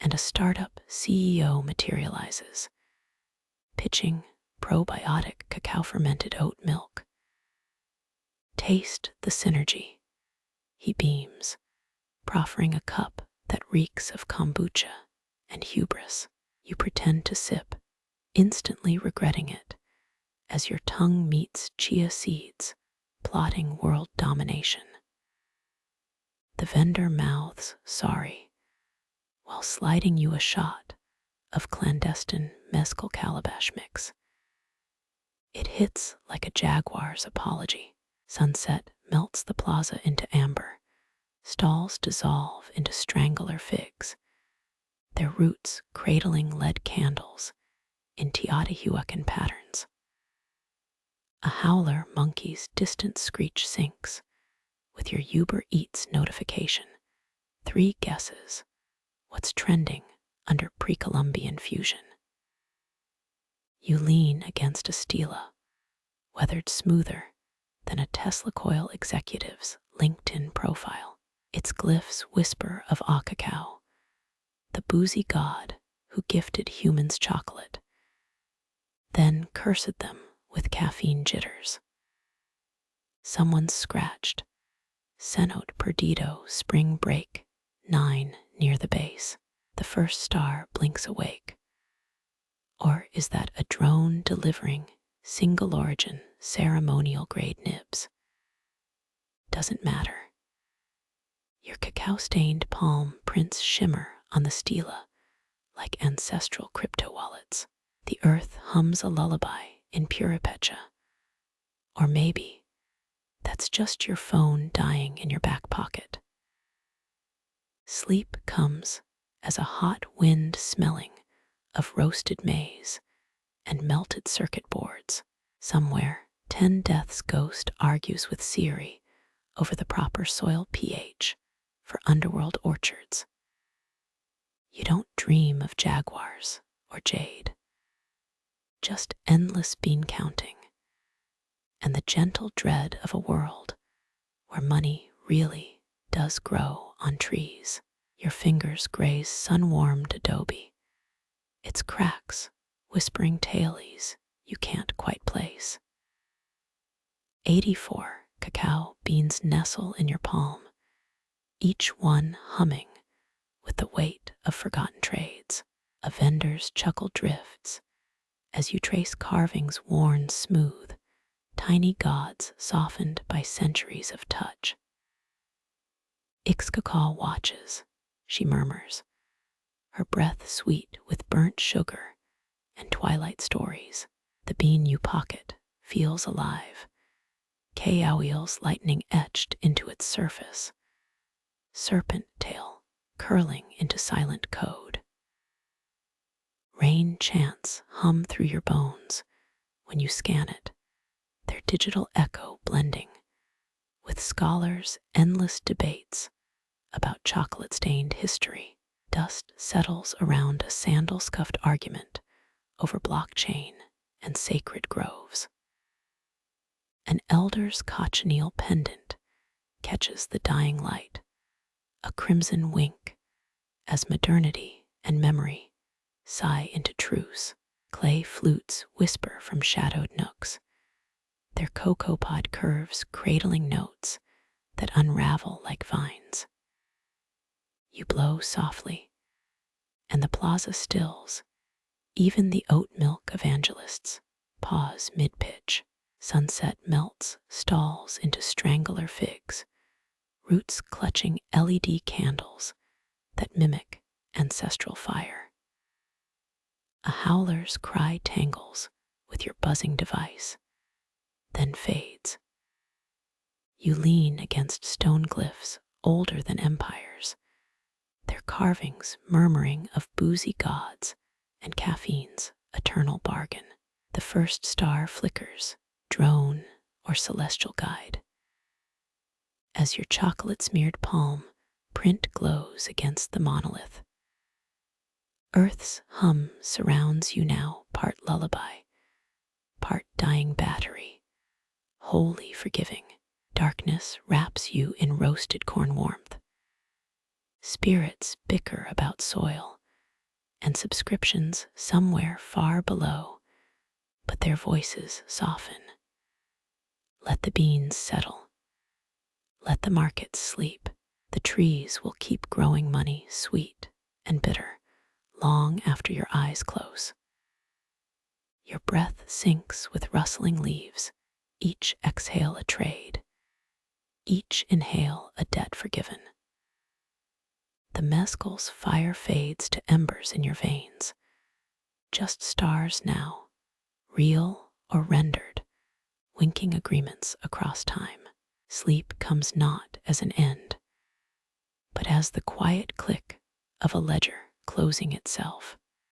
and a startup CEO materializes, pitching probiotic cacao fermented oat milk. Taste the synergy, he beams, proffering a cup that reeks of kombucha and hubris. You pretend to sip, instantly regretting it as your tongue meets chia seeds, plotting world domination. The vendor mouths sorry while sliding you a shot of clandestine mezcal calabash mix. It hits like a jaguar's apology. Sunset melts the plaza into amber. Stalls dissolve into strangler figs, their roots cradling lead candles in Teotihuacan patterns. A howler monkey's distant screech syncs with your Uber Eats notification. 3 guesses what's trending under pre-Columbian fusion. You lean against a stela, weathered smoother than a Tesla Coil executive's LinkedIn profile. Its glyphs whisper of cacao, the boozy god who gifted humans chocolate, then cursed them with caffeine jitters. Someone's scratched, Cenote Perdido Spring Break 9 near the base. The first star blinks awake. Or is that a drone delivering single origin ceremonial grade nibs? Doesn't matter. Your cacao-stained palm prints shimmer on the stela like ancestral crypto wallets. The earth hums a lullaby in Purepecha. Or maybe that's just your phone dying in your back pocket. Sleep comes as a hot wind smelling of roasted maize and melted circuit boards. Somewhere, 10 Death's ghost argues with Siri over the proper soil pH for underworld orchards. You don't dream of jaguars or jade, just endless bean counting and the gentle dread of a world where money really does grow on trees. Your fingers graze sun-warmed adobe, its cracks whispering tailies you can't quite place. 84 cacao beans nestle in your palm, each one humming with the weight of forgotten trades. A vendor's chuckle drifts as you trace carvings worn smooth, tiny gods softened by centuries of touch. Ixcacaw watches, she murmurs, her breath sweet with burnt sugar and twilight stories. The bean you pocket feels alive, cacao wheels lightning etched into its surface, serpent tail curling into silent code. Rain chants hum through your bones when you scan it, their digital echo blending with scholars' endless debates about chocolate-stained history. Dust settles around a sandal-scuffed argument over blockchain and sacred groves. An elder's cochineal pendant catches the dying light, a crimson wink, as modernity and memory sigh into truce. Clay flutes whisper from shadowed nooks, their cocoa pod curves cradling notes that unravel like vines. You blow softly, and the plaza stills. Even the oat milk evangelists pause mid-pitch. Sunset melts stalls into strangler figs, roots clutching LED candles that mimic ancestral fire. A howler's cry tangles with your buzzing device, then fades. You lean against stone glyphs older than empires, their carvings murmuring of boozy gods and caffeine's eternal bargain. The first star flickers, drone or celestial guide, as your chocolate-smeared palm print glows against the monolith. Earth's hum surrounds you now, part lullaby, part dying battery, wholly forgiving. Darkness wraps you in roasted corn warmth. Spirits bicker about soil and subscriptions somewhere far below, but their voices soften. Let the beans settle. Let the markets sleep. The trees will keep growing money sweet and bitter long after your eyes close. Your breath sinks with rustling leaves, each exhale a trade, each inhale a debt forgiven. The mezcal's fire fades to embers in your veins, just stars now, real or rendered, winking agreements across time. Sleep comes not as an end, but as the quiet click of a ledger closing itself.